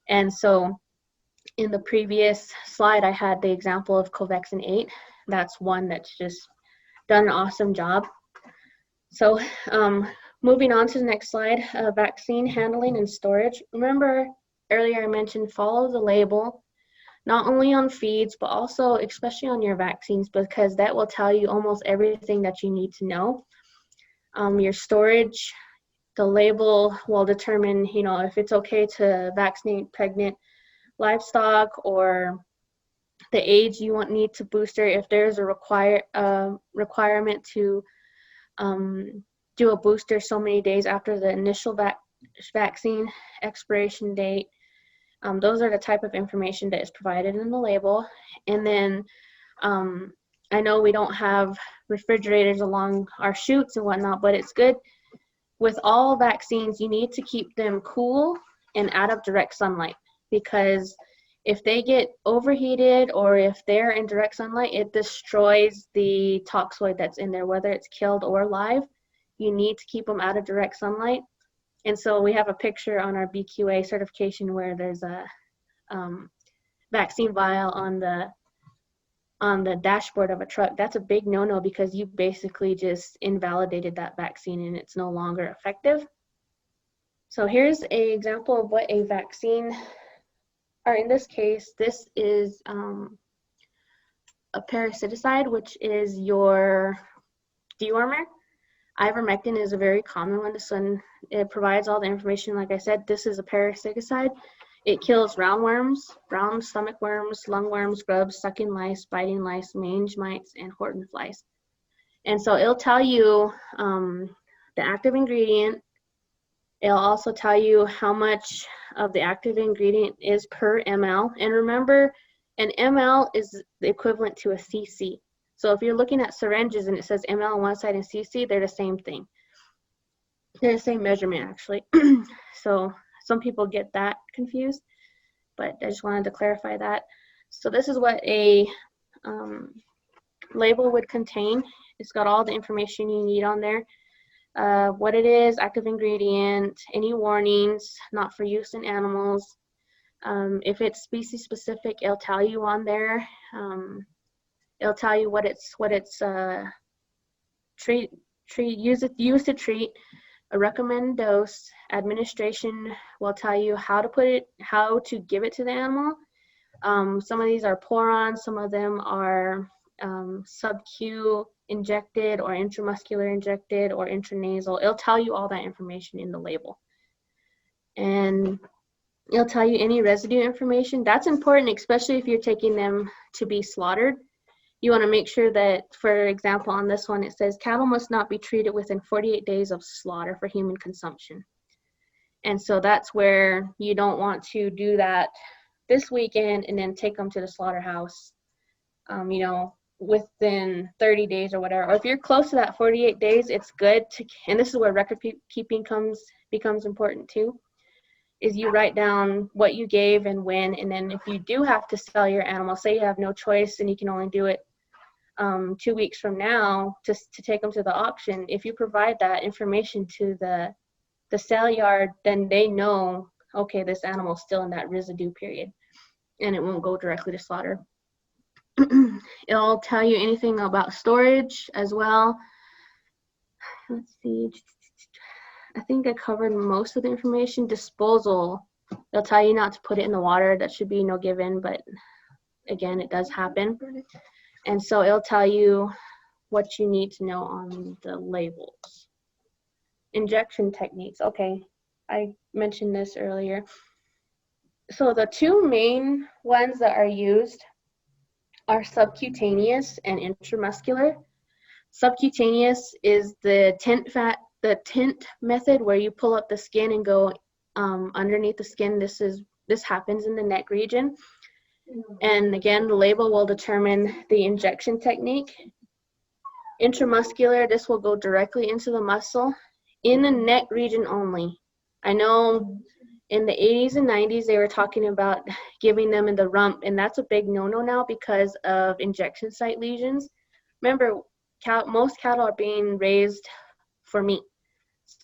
And so in the previous slide, I had the example of Covaxin 8. That's one that's just done an awesome job. So moving on to the next slide, vaccine handling and storage. Remember earlier I mentioned follow the label, not only on feeds, but also especially on your vaccines, because that will tell you almost everything that you need to know. Your storage, the label will determine, if it's okay to vaccinate pregnant livestock, or the age you need to booster, if there's a requirement to do a booster so many days after the initial vaccine expiration date. Those are the type of information that is provided in the label. And then I know we don't have refrigerators along our chutes and whatnot, but it's good with all vaccines, you need to keep them cool and out of direct sunlight, because if they get overheated or if they're in direct sunlight, it destroys the toxoid that's in there, whether it's killed or live. You need to keep them out of direct sunlight. And so we have a picture on our BQA certification where there's a vaccine vial on the dashboard of a truck. That's a big no-no, because you basically just invalidated that vaccine and it's no longer effective. So here's an example of what a vaccine, or in this case, this is a parasiticide, which is your dewormer. Ivermectin is a very common one. This one, it provides all the information. Like I said, this is a parasiticide. It kills roundworms, round stomach worms, lungworms, grubs, sucking lice, biting lice, mange mites, and Horton flies. And so it'll tell you the active ingredient. It'll also tell you how much of the active ingredient is per ml. And remember, an ml is the equivalent to a cc. So if you're looking at syringes and it says ml on one side and cc, they're the same thing. They're the same measurement, actually. So some people get that confused, but I just wanted to clarify that. So this is what a label would contain. It's got all the information you need on there. What it is, active ingredient, any warnings, not for use in animals. If it's species specific, it'll tell you on there. It'll tell you what it's used to treat, a recommended dose. Administration will tell you how to give it to the animal. Some of these are pour-on, some of them are sub-Q injected or intramuscular injected or intranasal. It'll tell you all that information in the label. And it'll tell you any residue information. That's important, especially if you're taking them to be slaughtered. you want to make sure that, for example, on this one, it says cattle must not be treated within 48 days of slaughter for human consumption. And so that's where you don't want to do that this weekend and then take them to the slaughterhouse, you know, within 30 days or whatever. Or if you're close to that 48 days, it's good to, and this is where record keeping becomes important too, is you write down what you gave and when, and then if you do have to sell your animal, say you have no choice and you can only do it 2 weeks from now to take them to the auction, if you provide that information to the sale yard, then they know, okay, this animal's still in that residue period and it won't go directly to slaughter. It'll tell you anything about storage as well. Let's see. I think I covered most of the information. Disposal, they'll tell you not to put it in the water. That should be no given, but again, it does happen. And so it'll tell you what you need to know on the labels. Injection techniques. Okay, I mentioned this earlier. So the two main ones that are used are subcutaneous and intramuscular. Subcutaneous is the tent method where you pull up the skin and go underneath the skin. This happens in the neck region. And again, the label will determine the injection technique. Intramuscular, this will go directly into the muscle in the neck region only. I know in the 80s and 90s, they were talking about giving them in the rump, and that's a big no-no now because of injection site lesions. Remember, most cattle are being raised for meat.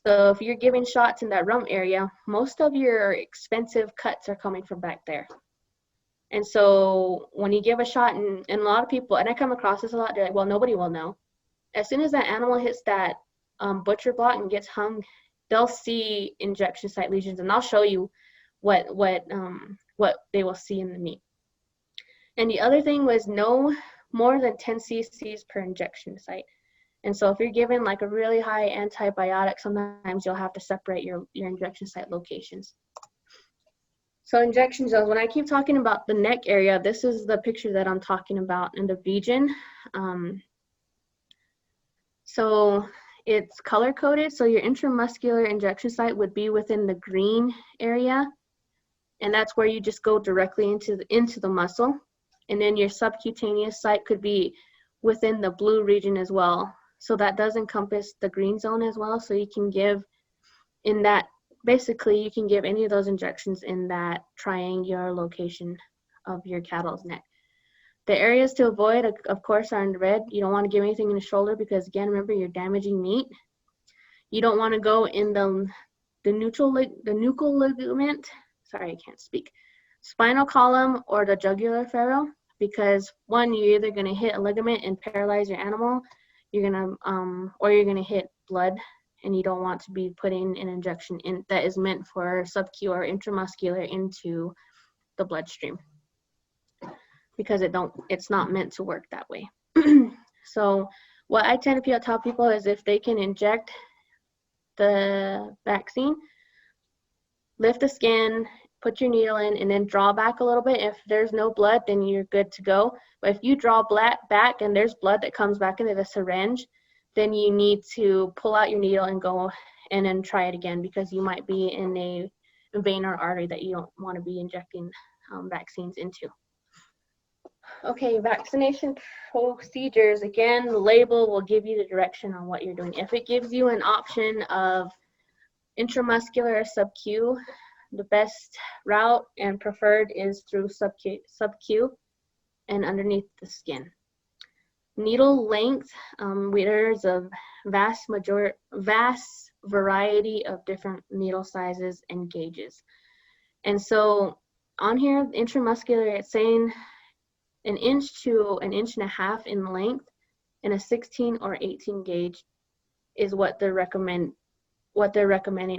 So if you're giving shots in that rump area, most of your expensive cuts are coming from back there. And so when you give a shot, and a lot of people, and I come across this a lot, they're like, well, nobody will know. As soon as that animal hits that butcher block and gets hung, they'll see injection site lesions, and I'll show you what they will see in the meat. And the other thing was no more than 10 cc's per injection site. And so if you're given like a really high antibiotic, sometimes you'll have to separate your injection site locations. So injection zones, when I keep talking about the neck area, this is the picture that I'm talking about in the region. So it's color coded. So your intramuscular injection site would be within the green area. And that's where you just go directly into the muscle. And then your subcutaneous site could be within the blue region as well. So that does encompass the green zone as well. So you can give in that, basically you can give any of those injections in that triangular location of your cattle's neck. The areas to avoid, of course, are in red. You don't want to give anything in the shoulder because, again, remember, you're damaging meat. You don't want to go in the nuchal ligament, sorry, I can't speak, spinal column or the jugular furrow, because one, you're either going to hit a ligament and paralyze your animal, or you're going to hit blood, and you don't want to be putting an injection in that is meant for subcu or intramuscular into the bloodstream, because it's not meant to work that way. So what I tend to tell people is if they can inject the vaccine, lift the skin, put your needle in, and then draw back a little bit. If there's no blood, then you're good to go. But if you draw back and there's blood that comes back into the syringe, then you need to pull out your needle and go and then try it again, because you might be in a vein or artery that you don't want to be injecting vaccines into. Okay, vaccination procedures. Again, the label will give you the direction on what you're doing. If it gives you an option of intramuscular or subcu, the best route and preferred is through subcu and underneath the skin. Needle length, there's a vast variety of different needle sizes and gauges. And so on here, intramuscular, it's saying 1 inch to 1.5 inches in length, and a 16 or 18 gauge is what they're recommending.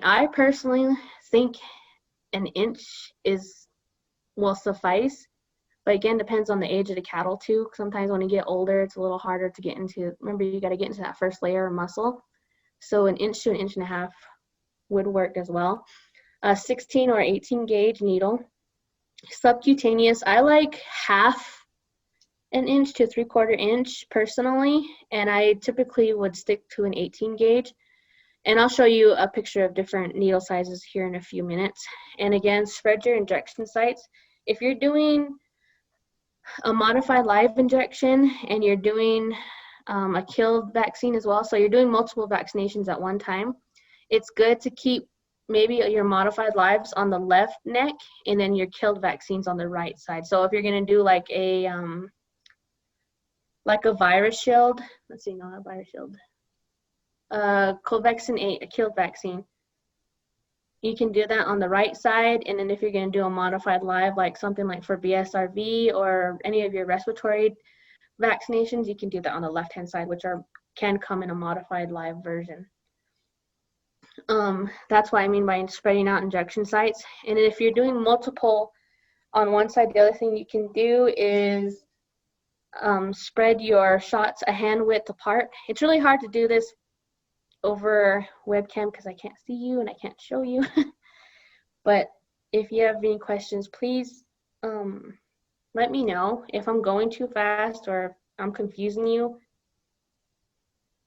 I personally think 1 inch will suffice, but again, depends on the age of the cattle too. Sometimes when you get older, it's a little harder to get into. Remember, you got to get into that first layer of muscle. So 1 inch to 1.5 inches would work as well. A 16 or 18 gauge needle. Subcutaneous, I like half 1 inch to 3/4 inch personally, and I typically would stick to an 18 gauge. And I'll show you a picture of different needle sizes here in a few minutes. And again, spread your injection sites. If you're doing a modified live injection and you're doing a killed vaccine as well, so you're doing multiple vaccinations at one time, it's good to keep maybe your modified lives on the left neck and then your killed vaccines on the right side. So if you're going to do like a virus shield, let's see, not a virus shield, Covaxin 8, a killed vaccine, you can do that on the right side. And then if you're going to do a modified live, like something like for BSRV or any of your respiratory vaccinations, you can do that on the left hand side, which can come in a modified live version. That's what I mean by spreading out injection sites. And if you're doing multiple on one side, the other thing you can do is spread your shots a hand width apart. It's really hard to do this over webcam because I can't see you and I can't show you. But if you have any questions, please let me know. If I'm going too fast or if I'm confusing you,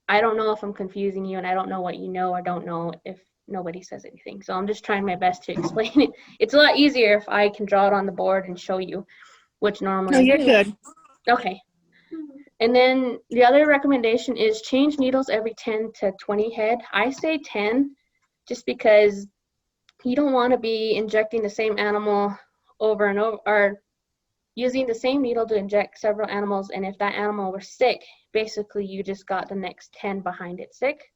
I don't know if I'm confusing you, and I don't know what you know or don't know if nobody says anything. So I'm just trying my best to explain it. It's a lot easier if I can draw it on the board and show you, which normally No, you're good. Okay. And then the other recommendation is change needles every 10 to 20 head. I say 10 just because you don't want to be injecting the same animal over and over, or using the same needle to inject several animals, and if that animal were sick, basically you just got the next 10 behind it sick.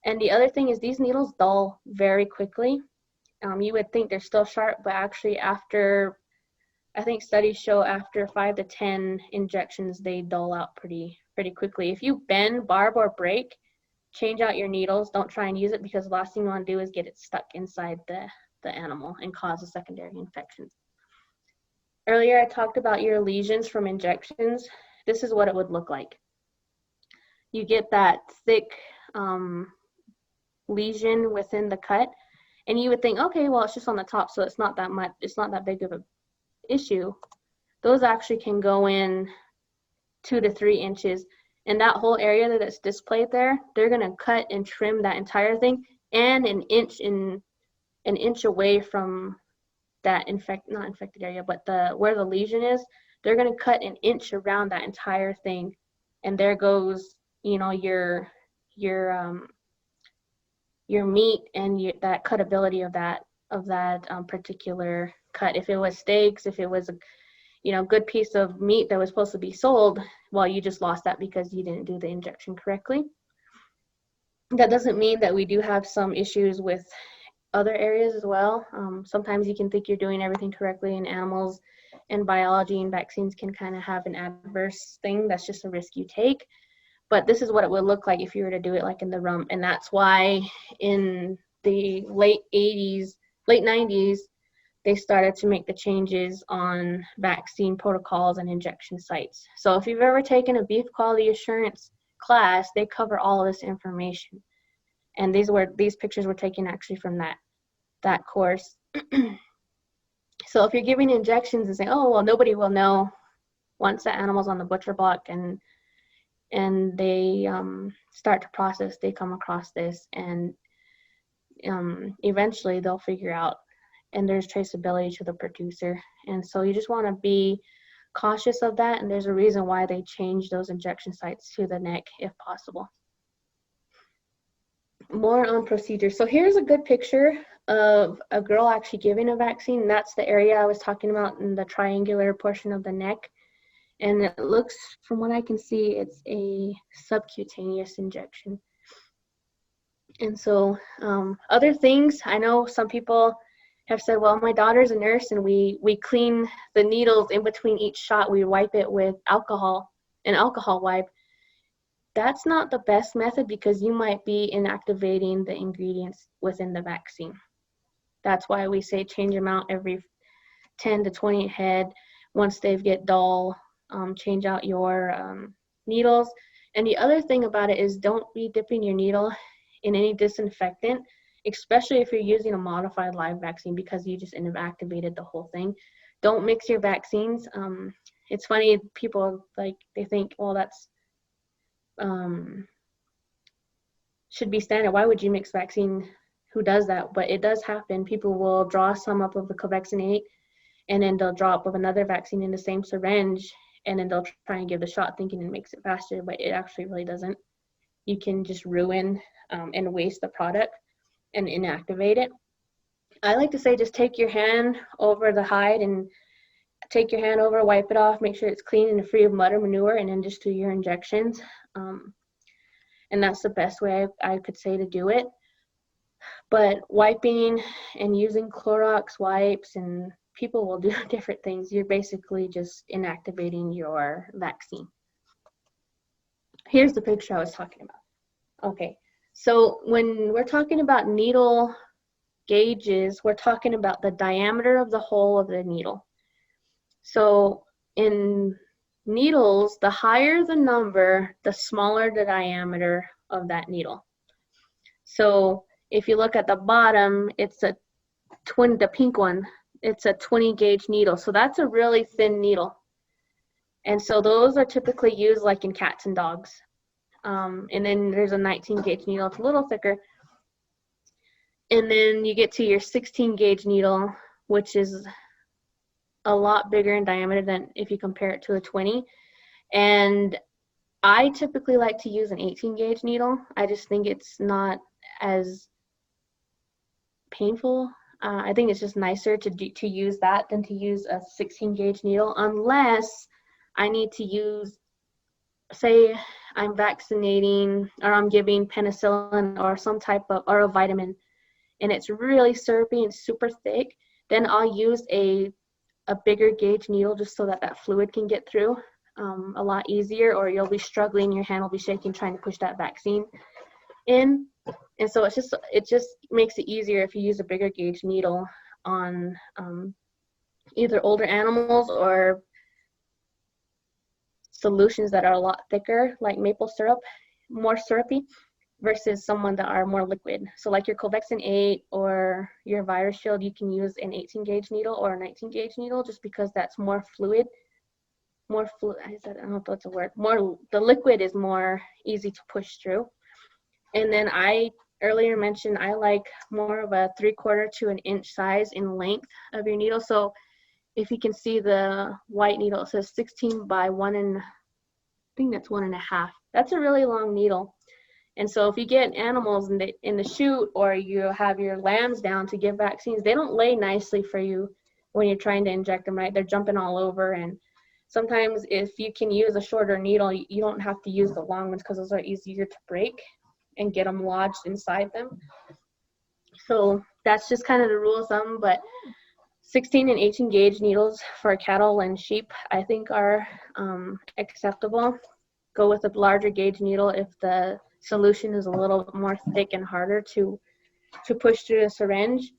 And the other thing is these needles dull very quickly. You would think they're still sharp, but actually after, I think studies show after 5 to 10 injections, they dull out pretty quickly. If you bend, barb, or break, change out your needles. Don't try and use it, because the last thing you want to do is get it stuck inside the animal and cause a secondary infection. Earlier, I talked about your lesions from injections. This is what it would look like. You get that thick lesion within the cut, and you would think, okay, well, it's just on the top, so it's not that much, it's not that big of an issue. Those actually can go in 2 to 3 inches, and that whole area that's displayed there, they're going to cut and trim that entire thing, and an inch away from that not infected area, but where the lesion is, they're going to cut an inch around that entire thing, and there goes, your meat and that cutability of that particular cut. If it was steaks, if it was a good piece of meat that was supposed to be sold, well, you just lost that because you didn't do the injection correctly. That doesn't mean that we do have some issues with other areas as well. Sometimes you can think you're doing everything correctly, in animals and biology and vaccines can kind of have an adverse thing. That's just a risk you take. But this is what it would look like if you were to do it like in the rump. And that's why in the late 90s, they started to make the changes on vaccine protocols and injection sites. So if you've ever taken a beef quality assurance class, they cover all of this information. And these pictures were taken actually from that course. So if you're giving injections and saying, oh, well, nobody will know once the animal's on the butcher block and they start to process, they come across this, and eventually they'll figure out, and there's traceability to the producer. And so you just want to be cautious of that, and there's a reason why they change those injection sites to the neck if possible. More on procedures. So here's a good picture of a girl actually giving a vaccine. That's the area I was talking about in the triangular portion of the neck. And it looks, from what I can see, it's a subcutaneous injection. And so other things, I know some people have said, well, my daughter's a nurse and we clean the needles in between each shot. We wipe it with alcohol, an alcohol wipe. That's not the best method because you might be inactivating the ingredients within the vaccine. That's why we say change them out every 10 to 20 head. Once they get dull, change out your needles. And the other thing about it is don't be dipping your needle in any disinfectant, especially if you're using a modified live vaccine, because you just inactivated the whole thing. Don't mix your vaccines. it's funny, people like, they think, well, that's should be standard. Why would you mix vaccine? Who does that? But it does happen. People will draw some up of the Covaxin 8, and then they'll draw up of another vaccine in the same syringe, and then they'll try and give the shot thinking it makes it faster, but it actually really doesn't. You can just ruin and waste the product and inactivate it. I like to say, just take your hand over the hide and take your hand over, wipe it off, make sure it's clean and free of mud or manure, and then just do your injections. And that's the best way I could say to do it. But wiping and using Clorox wipes, and people will do different things. You're basically just inactivating your vaccine. Here's the picture I was talking about. Okay, so when we're talking about needle gauges, we're talking about the diameter of the hole of the needle. So in needles, the higher the number, the smaller the diameter of that needle. So if you look at the bottom, it's the pink one, it's a 20 gauge needle. So that's a really thin needle. And so those are typically used like in cats and dogs. And then there's a 19 gauge needle, it's a little thicker. And then you get to your 16 gauge needle, which is a lot bigger in diameter than if you compare it to a 20. And I typically like to use an 18 gauge needle. I just think it's not as painful. I think it's just nicer to use that than to use a 16 gauge needle, unless I need to use, say I'm vaccinating or I'm giving penicillin or some type of, or a vitamin, and it's really syrupy and super thick, then I'll use a bigger gauge needle just so that fluid can get through a lot easier, or you'll be struggling, your hand will be shaking trying to push that vaccine in. And so it just makes it easier if you use a bigger gauge needle on either older animals or solutions that are a lot thicker, like maple syrup, more syrupy, versus someone that are more liquid. So like your Covaxin 8 or your Virus Shield, you can use an 18 gauge needle or a 19 gauge needle just because that's more fluid. I don't know if that's a word. The liquid is more easy to push through. And then I earlier mentioned I like more of a 3/4 to 1 inch size in length of your needle. So if you can see the white needle, it says 16 by 1 and I think that's 1.5. That's a really long needle. And so if you get animals in the chute, or you have your lambs down to give vaccines, they don't lay nicely for you when you're trying to inject them, right? They're jumping all over. And sometimes if you can use a shorter needle, you don't have to use the long ones because those are easier to break and get them lodged inside them. So that's just kind of the rule of thumb. But 16 and 18 gauge needles for cattle and sheep, I think, are acceptable. Go with a larger gauge needle if the solution is a little more thick and harder to push through a syringe.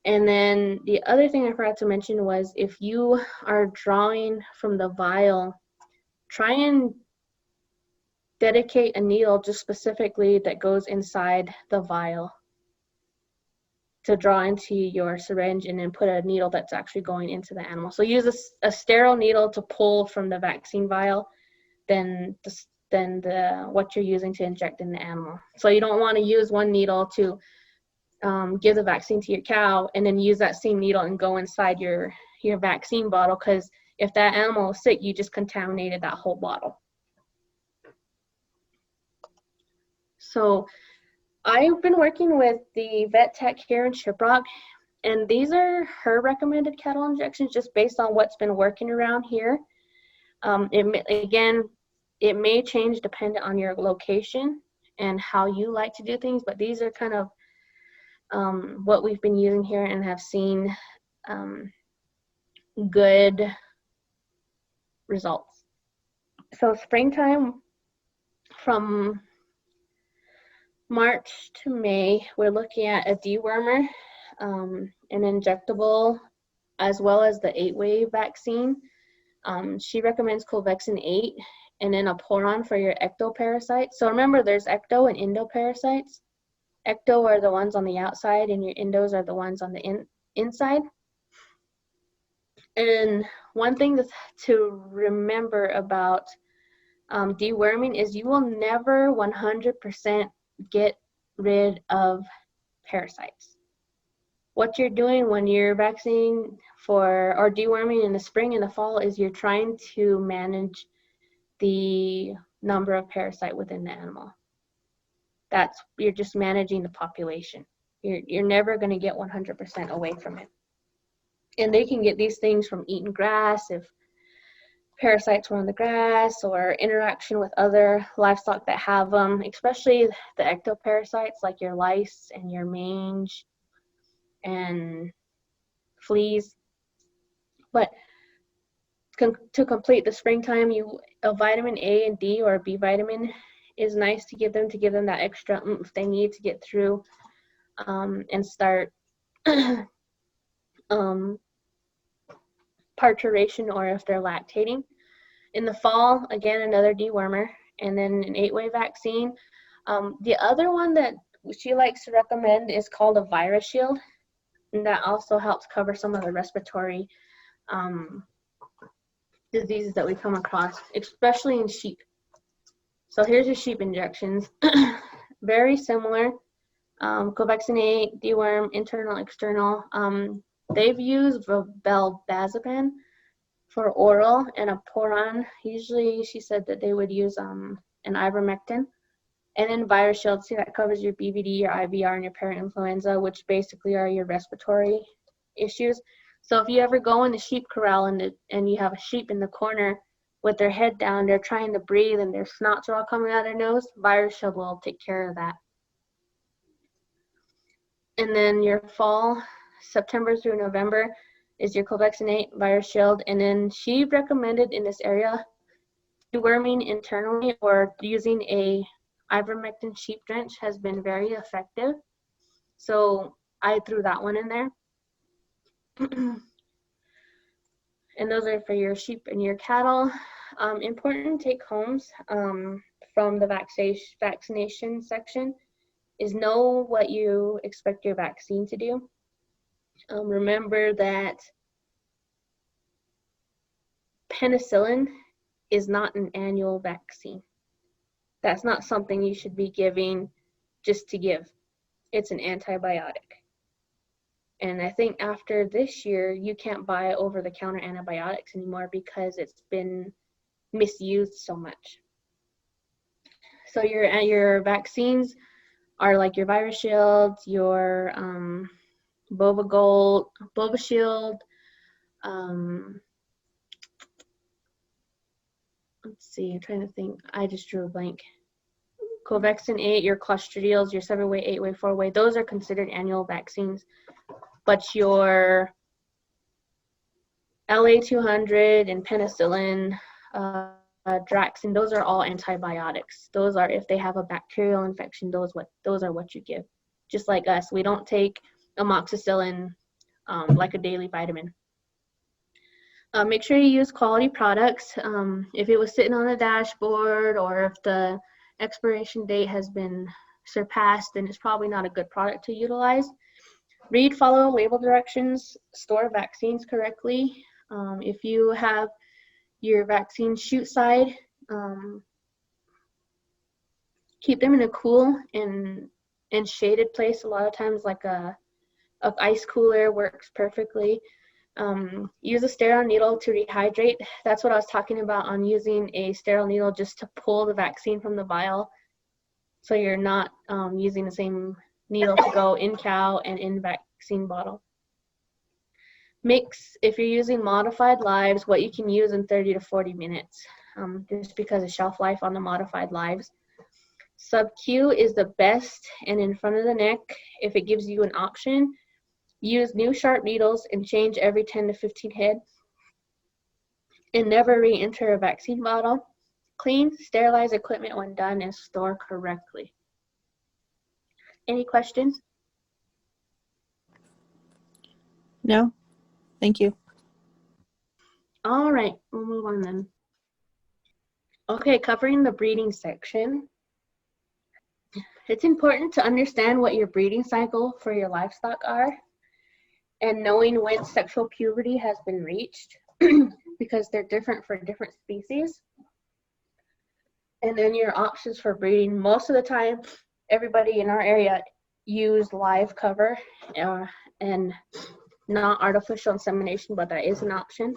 And then the other thing I forgot to mention was, if you are drawing from the vial, try and dedicate a needle just specifically that goes inside the vial to draw into your syringe, and then put a needle that's actually going into the animal. So use a sterile needle to pull from the vaccine vial than what you're using to inject in the animal. So you don't want to use one needle to give the vaccine to your cow and then use that same needle and go inside your vaccine bottle, because if that animal is sick, you just contaminated that whole bottle. So I've been working with the vet tech here in Shiprock, and these are her recommended cattle injections just based on what's been working around here. It may change dependent on your location and how you like to do things, but these are kind of what we've been using here and have seen good results. So springtime, from March to May, we're looking at a dewormer, an injectable, as well as the 8-wave vaccine. She recommends Covaxin 8, and then a poron for your ectoparasites. So remember, there's ecto and endoparasites. Ecto are the ones on the outside, and your endos are the ones on the inside. And one thing to remember about deworming is you will never 100% get rid of parasites. What you're doing when you're vaccinating for or deworming in the spring and the fall is you're trying to manage the number of parasite within the animal. You're just managing the population. You're never going to get 100% away from it. And they can get these things from eating grass, if parasites were on the grass, or interaction with other livestock that have them, especially the ectoparasites like your lice and your mange and fleas. But to complete the springtime, a vitamin A and D or a B vitamin is nice to give them that extra oomph they need to get through and start parturition, or if they're lactating. In the fall, again, another dewormer, and then an 8-way vaccine. The other one that she likes to recommend is called a virus shield, and that also helps cover some of the respiratory diseases that we come across, especially in sheep. So here's your sheep injections. Very similar. Covaccinate, deworm, internal, external. They've used belbazepam for oral and a poron. Usually she said that they would use an ivermectin. And then virus shield, see, that covers your BVD, your IVR, and your parainfluenza, which basically are your respiratory issues. So if you ever go in the sheep corral and you have a sheep in the corner with their head down, they're trying to breathe and their snots are all coming out of their nose, virus shield will take care of that. And then your fall, September through November, is your covaccinate, virus shield. And then she recommended in this area deworming internally or using a ivermectin sheep drench has been very effective. So I threw that one in there. And those are for your sheep and your cattle. Important take homes from the vaccination section is know what you expect your vaccine to do. Remember that penicillin is not an annual vaccine. That's not something you should be giving just to give. It's an antibiotic. And I think after this year, you can't buy over-the-counter antibiotics anymore because it's been misused so much. So your vaccines are like your virus shields, your Bova Shield. Let's see, I'm trying to think. I just drew a blank. Covaccinate, your Clostridials, your 7-way, 8-way, 4-way, those are considered annual vaccines. But your LA200 and penicillin, Draxin, those are all antibiotics. Those are if they have a bacterial infection, those are what you give. Just like us, we don't take amoxicillin like a daily vitamin. Make sure you use quality products. If it was sitting on the dashboard or if the expiration date has been surpassed, then it's probably not a good product to utilize. Read, follow label directions, store vaccines correctly. If you have your vaccine chute side, keep them in a cool and shaded place. A lot of times like a ice cooler works perfectly. Use a sterile needle to rehydrate. That's what I was talking about on using a sterile needle just to pull the vaccine from the vial. So you're not using the same needle to go in cow and in vaccine bottle. Mix, if you're using modified lives, what you can use in 30 to 40 minutes, just because of shelf life on the modified lives. Sub-Q is the best, and in front of the neck, if it gives you an option, use new sharp needles and change every 10 to 15 head. And never re-enter a vaccine bottle. Clean, sterilize equipment when done, and store correctly. Any questions? No, thank you. All right, we'll move on then. Okay, covering the breeding section. It's important to understand what your breeding cycle for your livestock are. and knowing when sexual puberty has been reached because they're different for different species. And then your options for breeding. Most of the time, everybody in our area use live cover and not artificial insemination, but that is an option.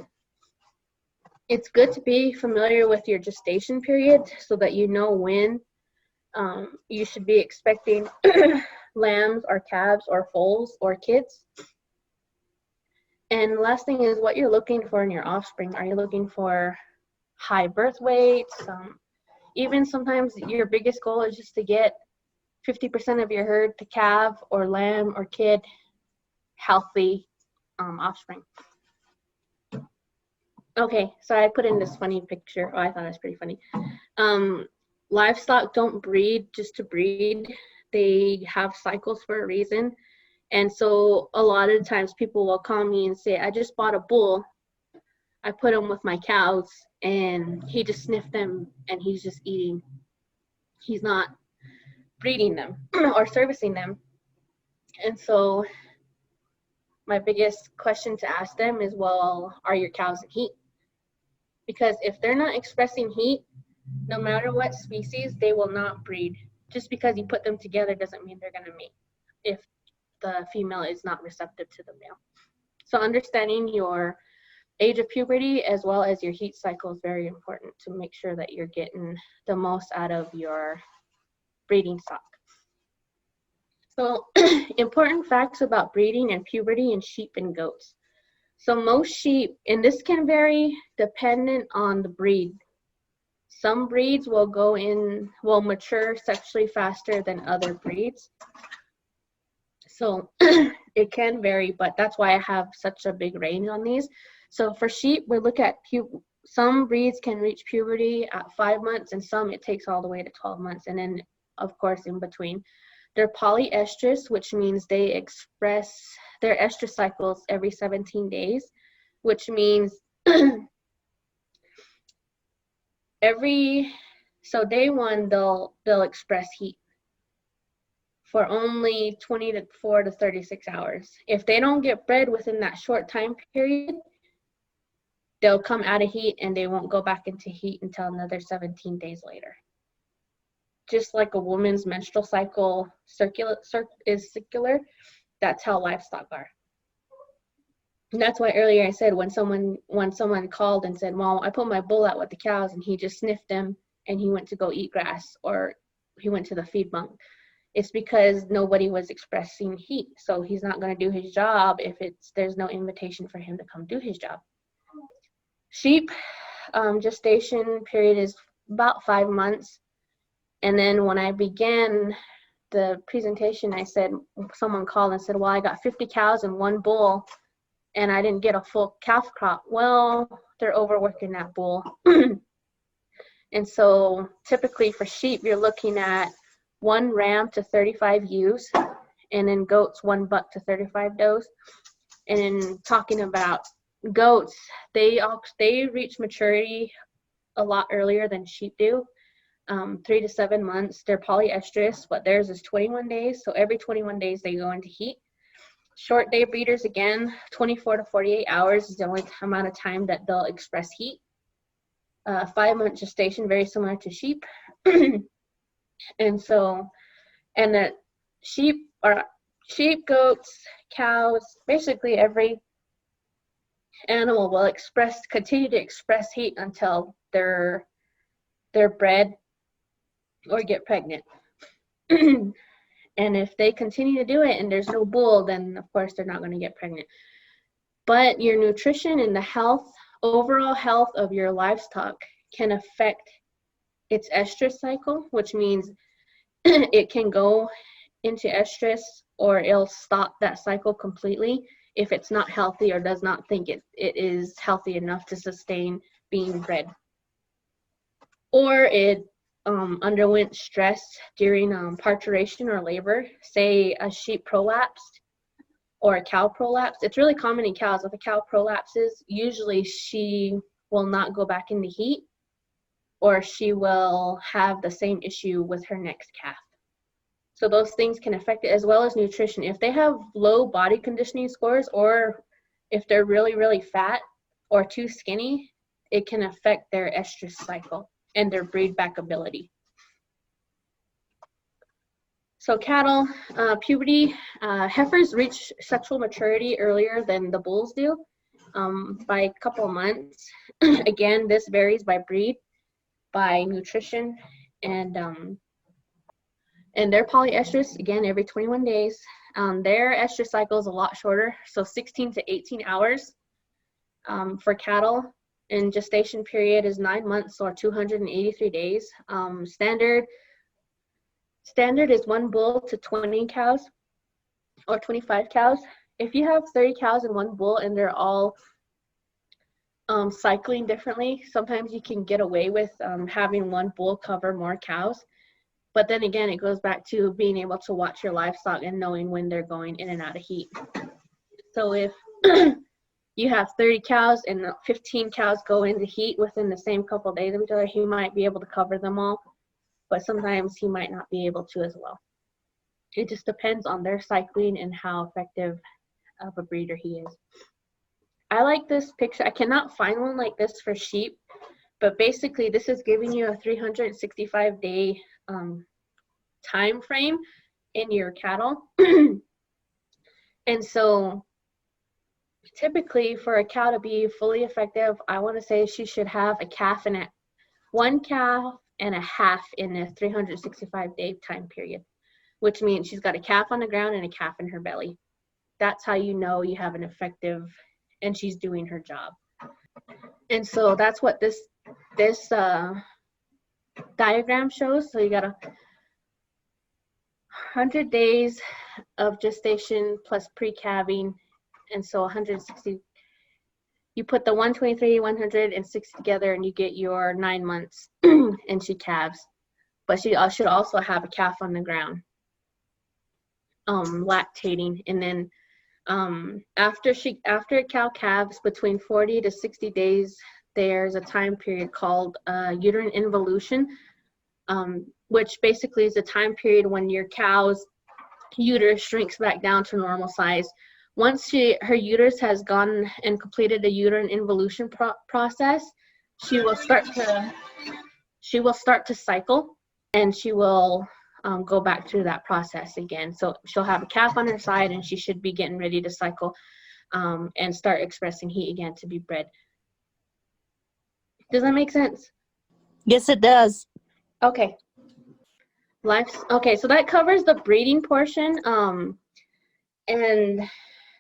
It's good to be familiar with your gestation period so that you know when you should be expecting lambs or calves or foals or kids. And the last thing is what you're looking for in your offspring. Are you looking for high birth weights? Even sometimes your biggest goal is just to get 50% of your herd to calf or lamb or kid healthy offspring. Okay, so I put in this funny picture. Oh, I thought it was pretty funny. Livestock don't breed just to breed. They have cycles for a reason. And so a lot of times people will call me and say, I just bought a bull. I put him with my cows and he just sniffed them and he's just eating. He's not breeding them or servicing them. And so my biggest question to ask them is, well, are your cows in heat? Because if they're not expressing heat, no matter what species, they will not breed. Just because you put them together doesn't mean they're going to mate if the female is not receptive to the male. So understanding your age of puberty as well as your heat cycle is very important to make sure that you're getting the most out of your breeding stock. So important facts about breeding and puberty in sheep and goats. So most sheep, and this can vary dependent on the breed. Some breeds will mature sexually faster than other breeds. So it can vary, but that's why I have such a big range on these. So for sheep, we look at some breeds can reach puberty at 5 months and some it takes all the way to 12 months. And then of course in between. They're polyestrous, which means they express their estrous cycles every 17 days, which means so day one, they'll express heat for only 24 to 36 hours. If they don't get bred within that short time period, they'll come out of heat and they won't go back into heat until another 17 days later. Just like a woman's menstrual cycle is circular, that's how livestock are. And that's why earlier I said when someone called and said, well, I put my bull out with the cows and he just sniffed them and he went to go eat grass or he went to the feed bunk. It's because nobody was expressing heat. So he's not going to do his job if there's no invitation for him to come do his job. Sheep gestation period is about 5 months. And then when I began the presentation, I said, someone called and said, well, I got 50 cows and 1 bull and I didn't get a full calf crop. Well, they're overworking that bull. And so typically for sheep, you're looking at 1 ram to 35 ewes, and then goats 1 buck to 35 does. And then talking about goats, they reach maturity a lot earlier than sheep do. 3 to 7 months. They're polyestrous, but theirs is 21 days. So every 21 days they go into heat. Short day breeders, again, 24 to 48 hours is the only amount of time that they'll express heat. 5-month gestation, very similar to sheep. And that sheep, goats, cows, basically every animal will continue to express heat until they're bred or get pregnant. And if they continue to do it and there's no bull, then of course they're not going to get pregnant. But your nutrition and the overall health of your livestock can affect its estrus cycle, which means it can go into estrus or it'll stop that cycle completely if it's not healthy or does not think it is healthy enough to sustain being bred. Or it underwent stress during parturition or labor. Say a sheep prolapsed or a cow prolapsed. It's really common in cows. If a cow prolapses, usually she will not go back into heat, or she will have the same issue with her next calf. So those things can affect it, as well as nutrition. If they have low body conditioning scores, or if they're really, really fat or too skinny, it can affect their estrus cycle and their breed back ability. So cattle, puberty, heifers reach sexual maturity earlier than the bulls do, by a couple of months. Again, this varies by breed, by nutrition, and their polyestrus, again, every 21 days. Their estrus cycle is a lot shorter, so 16 to 18 hours for cattle, and gestation period is 9 months or 283 days. Standard is 1 bull to 20 cows or 25 cows. If you have 30 cows and 1 bull and they're all cycling differently, sometimes you can get away with having 1 bull cover more cows. But then again, it goes back to being able to watch your livestock and knowing when they're going in and out of heat. So if you have 30 cows and 15 cows go into heat within the same couple of days of each other, he might be able to cover them all, but sometimes he might not be able to as well. It just depends on their cycling and how effective of a breeder he is. I like this picture. I cannot find one like this for sheep, but basically this is giving you a 365-day time frame in your cattle. And so typically for a cow to be fully effective, I want to say she should have a calf and 1 calf and a half in a 365-day time period, which means she's got a calf on the ground and a calf in her belly. That's how you know you have an effective, and she's doing her job. And so that's what this diagram shows. So you got 100 days of gestation plus pre-calving, and so 160. You put the 123, 160 together, and you get your 9 months, and she calves. But she should also have a calf on the ground, lactating. And then after a cow calves, between 40 to 60 days, there's a time period called uterine involution, which basically is a time period when your cow's uterus shrinks back down to normal size. Once her uterus has gone and completed the uterine involution process, she will start to cycle, and she will go back through that process again. So she'll have a calf on her side, and she should be getting ready to cycle and start expressing heat again to be bred. Does that make sense? Yes, it does. Okay. Okay, so that covers the breeding portion. And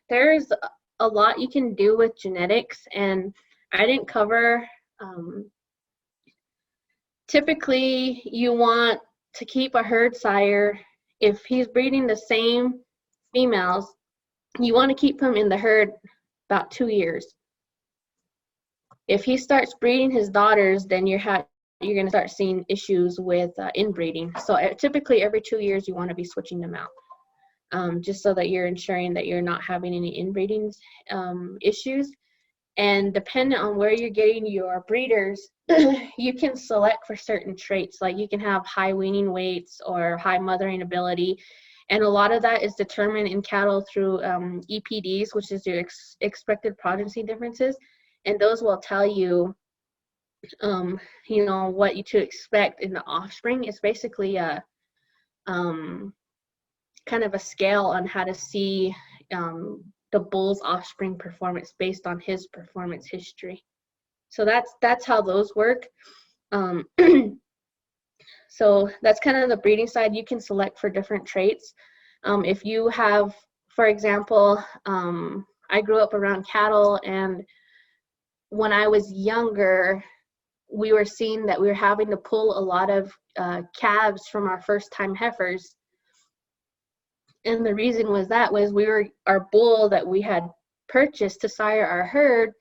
there's a lot you can do with genetics, and I didn't cover, typically you want to keep a herd sire. If he's breeding the same females, you want to keep him in the herd about 2 years. If he starts breeding his daughters, then you're going to start seeing issues with inbreeding. So typically every 2 years you want to be switching them out. Just so that you're ensuring that you're not having any inbreeding issues. And depending on where you're getting your breeders, you can select for certain traits. Like you can have high weaning weights or high mothering ability. And a lot of that is determined in cattle through EPDs, which is your expected progeny differences. And those will tell you, what you to expect in the offspring. It's basically a kind of a scale on how to see the bull's offspring performance based on his performance history. So that's how those work. So that's kind of the breeding side. You can select for different traits. If you have, for example, I grew up around cattle, and when I was younger, we were seeing that we were having to pull a lot of calves from our first-time heifers. And the reason was our bull that we had purchased to sire our herd,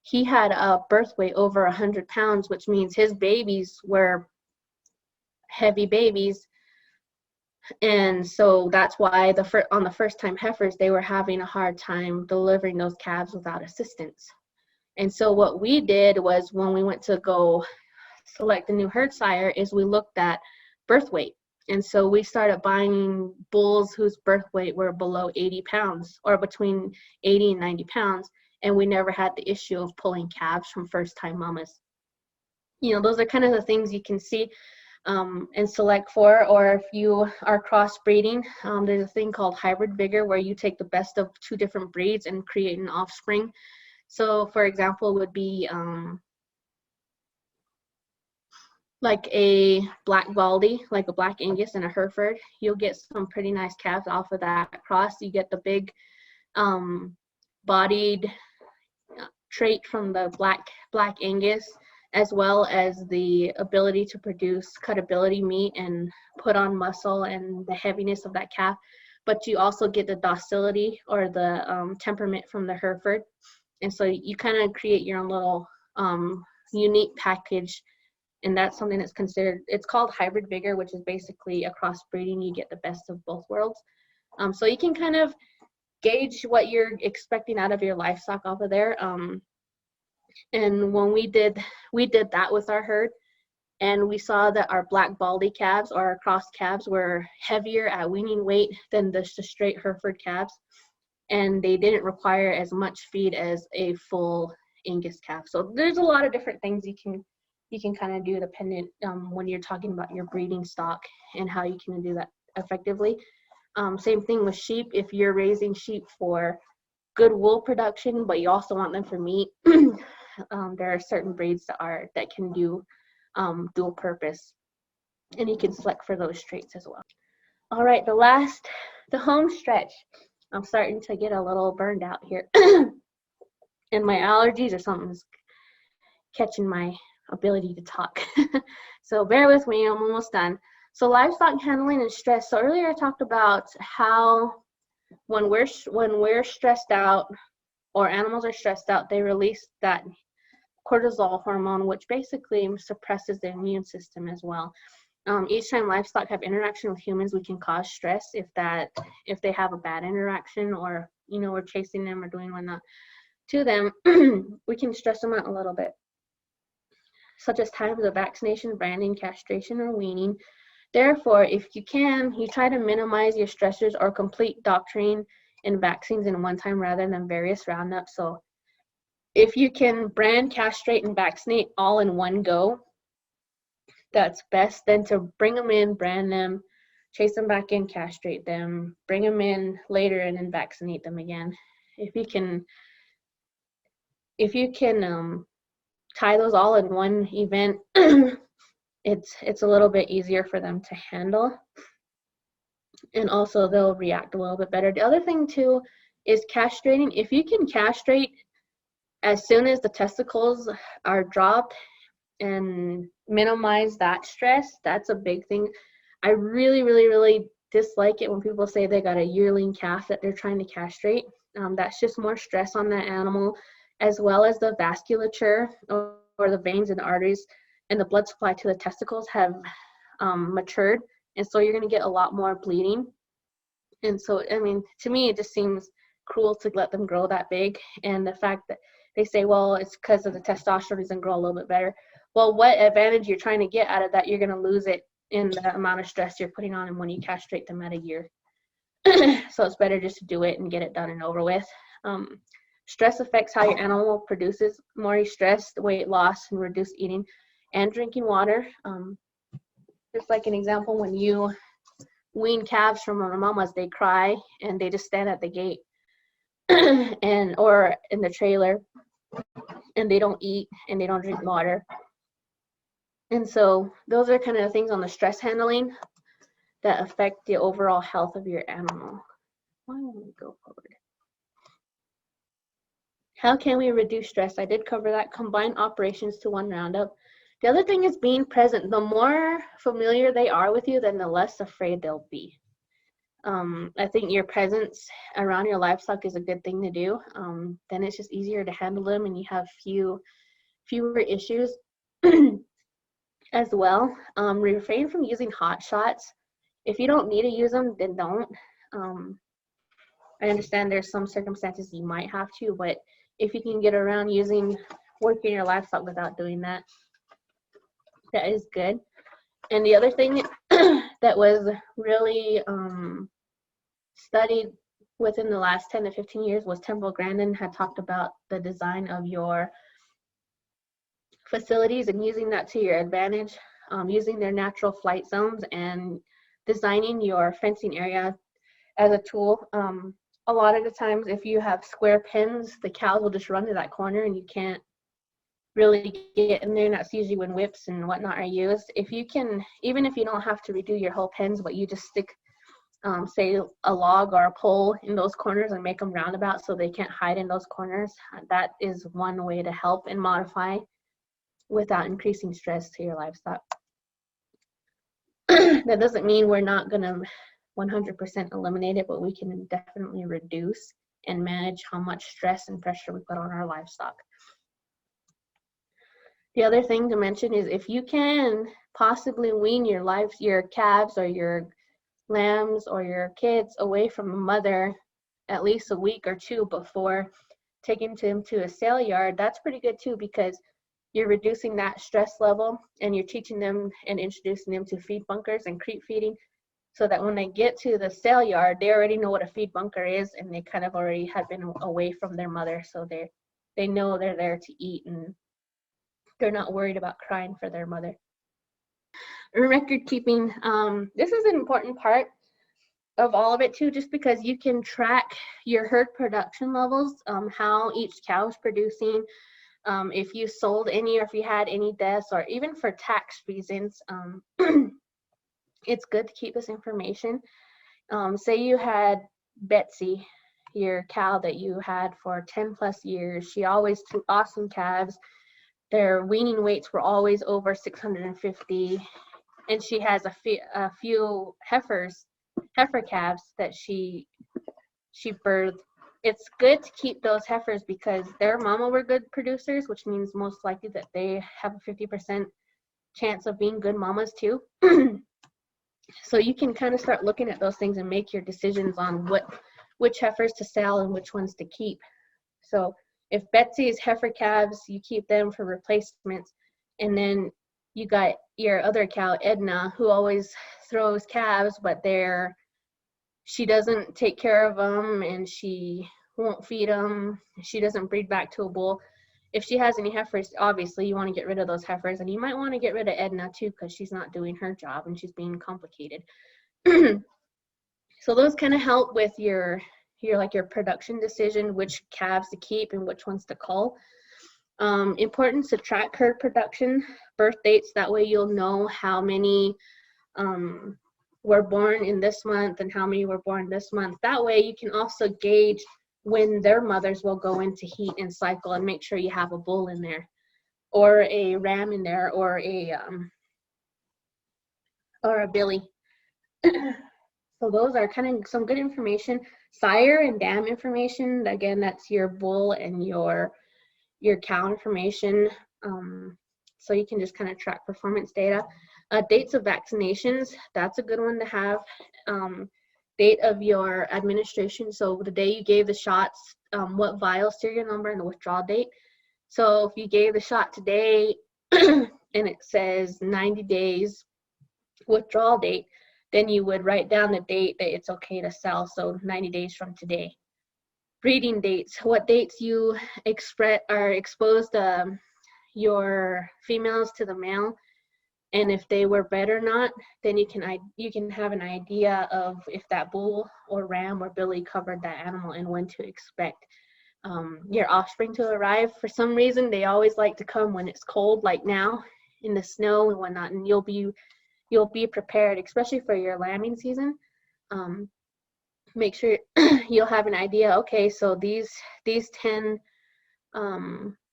he had a birth weight over 100 pounds, which means his babies were heavy babies. And so that's why on the first-time heifers, they were having a hard time delivering those calves without assistance. And so what we did was, when we went to go select a new herd sire, is we looked at birth weight. And so we started buying bulls whose birth weight were below 80 pounds or between 80 and 90 pounds. And we never had the issue of pulling calves from first-time mamas. Those are kind of the things you can see and select for. Or if you are crossbreeding, there's a thing called hybrid vigor where you take the best of 2 different breeds and create an offspring. So for example, would be like a black Baldy, like a black Angus and a Hereford. You'll get some pretty nice calves off of that cross. You get the big bodied trait from the black Angus, as well as the ability to produce cutability meat and put on muscle and the heaviness of that calf. But you also get the docility or the temperament from the Hereford. And so you kind of create your own little unique package. And that's something that's considered, it's called hybrid vigor, which is basically a crossbreeding. You get the best of both worlds. So you can kind of gauge what you're expecting out of your livestock off of there. And when we did that with our herd, and we saw that our black Baldy calves or our crossed calves were heavier at weaning weight than the straight Hereford calves. And they didn't require as much feed as a full Angus calf. So there's a lot of different things you can kind of do dependent when you're talking about your breeding stock and how you can do that effectively. Same thing with sheep. If you're raising sheep for good wool production, but you also want them for meat, there are certain breeds that can do dual purpose, and you can select for those traits as well. All right, the home stretch. I'm starting to get a little burned out here, and my allergies or something's catching my ability to talk. So bear with me, I'm almost done. So livestock handling and stress. So earlier I talked about how when we're stressed out or animals are stressed out, they release that cortisol hormone, which basically suppresses the immune system as well. Each time livestock have interaction with humans, we can cause stress if they have a bad interaction, or we're chasing them or doing whatnot to them. We can stress them out a little bit, such as times of vaccination, branding, castration, or weaning. Therefore, if you can, you try to minimize your stressors or complete doctoring and vaccines in one time rather than various roundups. So if you can brand, castrate, and vaccinate all in one go, that's best than to bring them in, brand them, chase them back in, castrate them, bring them in later, and then vaccinate them again. If you can tie those all in one event, it's a little bit easier for them to handle, and also they'll react a little bit better. The other thing too is castrating. If you can castrate as soon as the testicles are dropped and minimize that stress, that's a big thing. I really, really, really dislike it when people say they got a yearling calf that they're trying to castrate. That's just more stress on that animal, as well as the vasculature or the veins and arteries and the blood supply to the testicles have matured, and so you're going to get a lot more bleeding. And so, I mean, to me, it just seems cruel to let them grow that big. And the fact that they say, well, it's because of the testosterone doesn't grow a little bit better. Well, what advantage you're trying to get out of that, you're going to lose it in the amount of stress you're putting on them when you castrate them at a year. So it's better just to do it and get it done and over with. Stress affects how your animal produces more stress, weight loss, and reduced eating and drinking water. Just like an example, when you wean calves from their mamas, they cry and they just stand at the gate or in the trailer, and they don't eat and they don't drink water. And so those are kind of the things on the stress handling that affect the overall health of your animal. Why don't we go forward? How can we reduce stress? I did cover that. Combine operations to one roundup. The other thing is being present. The more familiar they are with you, then the less afraid they'll be. I think your presence around your livestock is a good thing to do. Then it's just easier to handle them, and you have fewer issues as well. Refrain from using hot shots. If you don't need to use them, then don't. I understand there's some circumstances you might have to, but if you can get around working your livestock without doing that, that is good. And the other thing that that was really studied within the last 10 to 15 years was Temple Grandin had talked about the design of your facilities and using that to your advantage, using their natural flight zones and designing your fencing area as a tool. A lot of the times if you have square pens, the cows will just run to that corner and you can't really get in there, and that's usually when whips and whatnot are used. If you can, even if you don't have to redo your whole pens, but you just stick say a log or a pole in those corners and make them roundabout so they can't hide in those corners, that is one way to help and modify without increasing stress to your livestock. That doesn't mean we're not going to 100% eliminate it, but we can definitely reduce and manage how much stress and pressure we put on our livestock. The other thing to mention is if you can possibly wean your calves or your lambs or your kids away from a mother at least a week or two before taking them to a sale yard, that's pretty good too, because you're reducing that stress level and you're teaching them and introducing them to feed bunkers and creep feeding, so that when they get to the sale yard, they already know what a feed bunker is and they kind of already have been away from their mother, so they know they're there to eat and they're not worried about crying for their mother. Record keeping, this is an important part of all of it too, just because you can track your herd production levels, how each cow is producing, if you sold any or if you had any deaths, or even for tax reasons. It's good to keep this information. Say you had Betsy, your cow that you had for 10 plus years. She always threw awesome calves. Their weaning weights were always over 650, and she has a few heifer calves that she birthed. It's good to keep those heifers because their mama were good producers, which means most likely that they have a 50% chance of being good mamas too. So you can kind of start looking at those things and make your decisions on which heifers to sell and which ones to keep. So if Betsy's heifer calves, you keep them for replacements, and then you got your other cow, Edna, who always throws calves, but she doesn't take care of them and she won't feed them. She doesn't breed back to a bull. If she has any heifers, obviously you want to get rid of those heifers, and you might want to get rid of Edna too because she's not doing her job and she's being complicated. So those kind of help with your production decision, which calves to keep and which ones to cull. Important to track herd production, birth dates, that way you'll know how many were born in this month and how many were born this month. That way you can also gauge when their mothers will go into heat and cycle and make sure you have a bull in there or a ram in there or a billy. So those are kind of some good information. Sire and dam information, again, that's your bull and your cow information. So you can just kind of track performance data. Dates of vaccinations, that's a good one to have. Date of your administration, so the day you gave the shots, what vial serial number and the withdrawal date. So if you gave the shot today and it says 90 days withdrawal date, then you would write down the date that it's okay to sell, so 90 days from today. Breeding dates, what dates you exposed your females to the male, and if they were bred or not, then you can have an idea of if that bull or ram or billy covered that animal and when to expect your offspring to arrive. For some reason, they always like to come when it's cold, like now in the snow and whatnot, and you'll be prepared, especially for your lambing season. Make sure you'll have an idea, okay, so these 10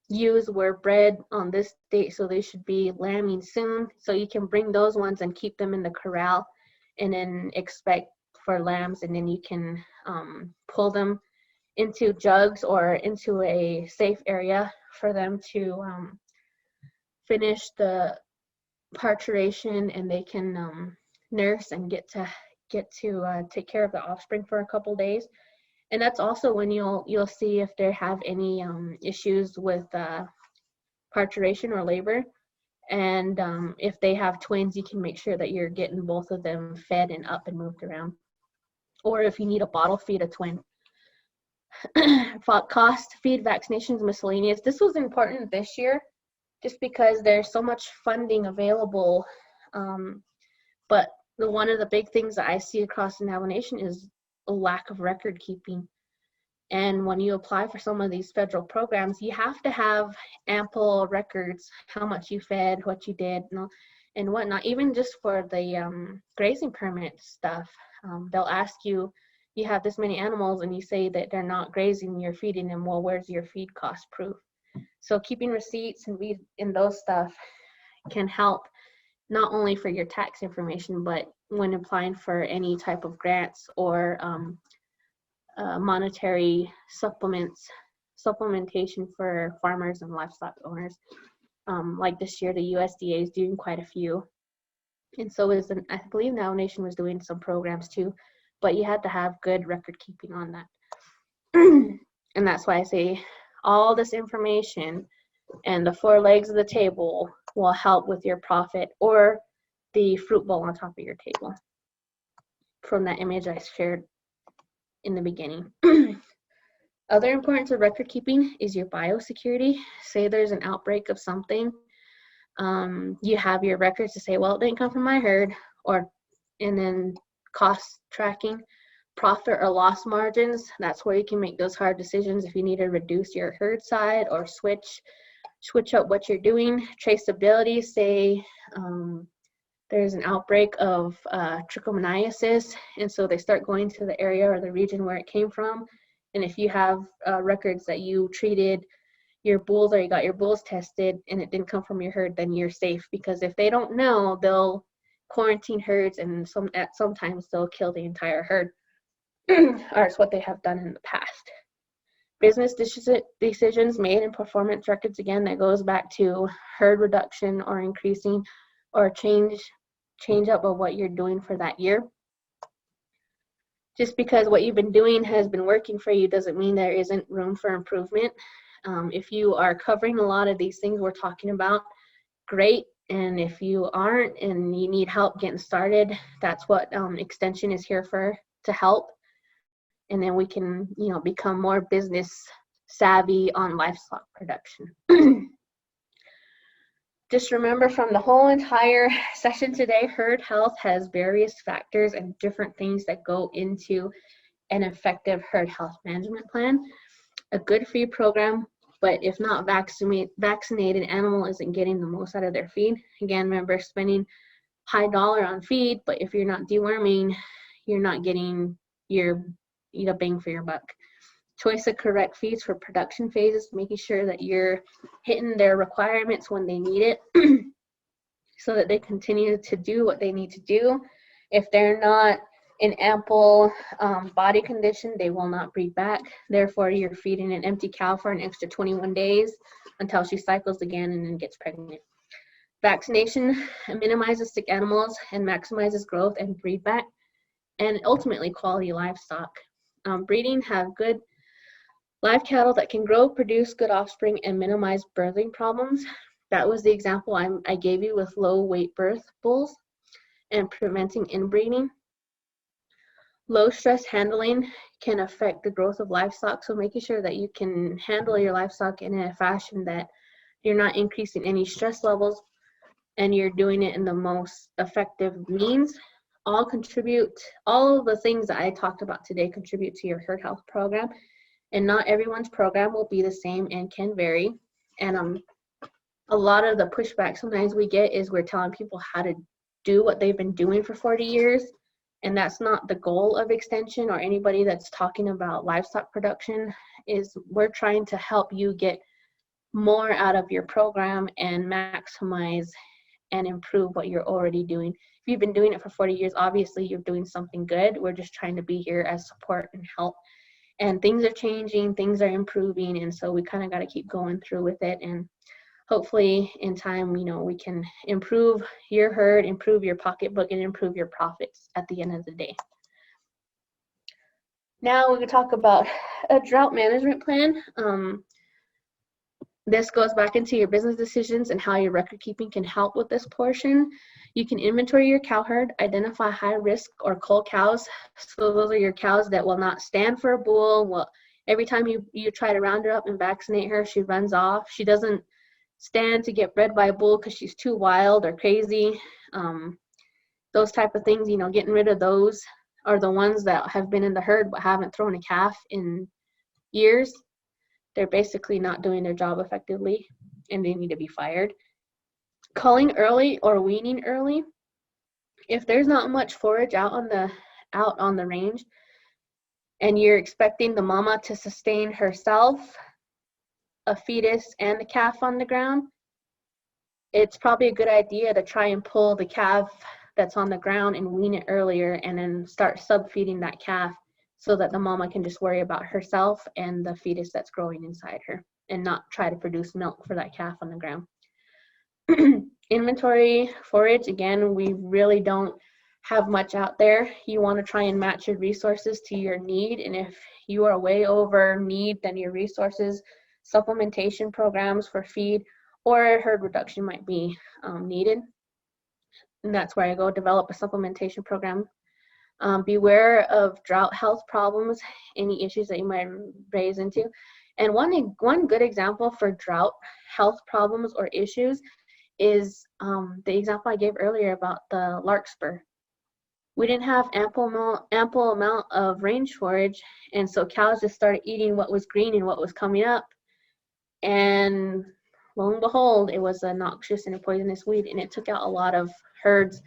ewes were bred on this date, so they should be lambing soon. So you can bring those ones and keep them in the corral and then expect for lambs, and then you can pull them into jugs or into a safe area for them to finish the parturition, and they can nurse and get to take care of the offspring for a couple days. And that's also when you'll see if they have any issues with parturition or labor. And if they have twins, you can make sure that you're getting both of them fed and up and moved around. Or if you need a bottle feed a twin. Cost, feed, vaccinations, miscellaneous. This was important this year just because there's so much funding available. But one of the big things that I see across the Navajo Nation is a lack of record keeping. And when you apply for some of these federal programs, you have to have ample records, how much you fed, what you did, and whatnot. Even just for the grazing permit stuff, they'll ask you, you have this many animals and you say that they're not grazing, you're feeding them. Well, where's your feed cost proof? So keeping receipts and those stuff can help not only for your tax information, but when applying for any type of grants or monetary supplementation for farmers and livestock owners. Like this year, the USDA is doing quite a few. And so I believe Navajo Nation was doing some programs too, but you had to have good record keeping on that. And that's why I say all this information and the 4 legs of the table will help with your profit or the fruit bowl on top of your table from that image I shared in the beginning. Other importance of record keeping is your biosecurity. Say there's an outbreak of something, you have your records to say, well, it didn't come from my herd, and then cost tracking, profit or loss margins. That's where you can make those hard decisions if you need to reduce your herd size or switch up what you're doing. Traceability, say there's an outbreak of trichomoniasis, and so they start going to the area or the region where it came from. And if you have records that you treated your bulls or you got your bulls tested and it didn't come from your herd, then you're safe, because if they don't know, they'll quarantine herds, and sometimes they'll kill the entire herd, or it's what they have done in the past. Business decisions made and performance records, again, that goes back to herd reduction or increasing or change up of what you're doing for that year. Just because what you've been doing has been working for you doesn't mean there isn't room for improvement. If you are covering a lot of these things we're talking about, great. And if you aren't and you need help getting started, that's what Extension is here for, to help. And then we can, become more business savvy on livestock production. Just remember, from the whole entire session today, herd health has various factors and different things that go into an effective herd health management plan. A good feed program, but if not vaccinated animal isn't getting the most out of their feed. Again, remember, spending high dollar on feed, but if you're not deworming, you're not getting your bang for your buck. Choice of correct feeds for production phases, making sure that you're hitting their requirements when they need it so that they continue to do what they need to do. If they're not in ample body condition, they will not breed back. Therefore, you're feeding an empty cow for an extra 21 days until she cycles again and then gets pregnant. Vaccination minimizes sick animals and maximizes growth and breed back, and ultimately quality livestock. Breeding, have good live cattle that can grow, produce good offspring, and minimize birthing problems. That was the example I gave you with low weight birth bulls and preventing inbreeding. Low stress handling can affect the growth of livestock, so making sure that you can handle your livestock in a fashion that you're not increasing any stress levels and you're doing it in the most effective means. All of the things that I talked about today contribute to your herd health program, and not everyone's program will be the same and can vary. And a lot of the pushback sometimes we get is we're telling people how to do what they've been doing for 40 years, and that's not the goal of Extension or anybody that's talking about livestock production. Is we're trying to help you get more out of your program and maximize and improve what you're already doing. If you've been doing it for 40 years, obviously you're doing something good. We're just trying to be here as support and help. And things are changing, things are improving, and so we kind of got to keep going through with it. And hopefully in time, we can improve your herd, improve your pocketbook, and improve your profits at the end of the day. Now we can talk about a drought management plan. This goes back into your business decisions and how your record keeping can help with this portion. You can inventory your cow herd, identify high risk or cull cows. So those are your cows that will not stand for a bull. Well, every time you try to round her up and vaccinate her, she runs off. She doesn't stand to get bred by a bull because she's too wild or crazy. Those type of things, getting rid of those are the ones that have been in the herd but haven't thrown a calf in years. They're basically not doing their job effectively and they need to be fired. Culling early or weaning early. If there's not much forage out on the range and you're expecting the mama to sustain herself, a fetus, and the calf on the ground, it's probably a good idea to try and pull the calf that's on the ground and wean it earlier and then start sub-feeding that calf so that the mama can just worry about herself and the fetus that's growing inside her and not try to produce milk for that calf on the ground. Inventory, forage, again, we really don't have much out there. You want to try and match your resources to your need, and if you are way over need than your resources, supplementation programs for feed or herd reduction might be needed. And that's where I go develop a supplementation program. Beware of drought health problems, any issues that you might raise into. And one good example for drought health problems or issues is the example I gave earlier about the larkspur. We didn't have ample amount of range forage, and so cows just started eating what was green and what was coming up. And lo and behold, it was a noxious and a poisonous weed, and it took out a lot of herds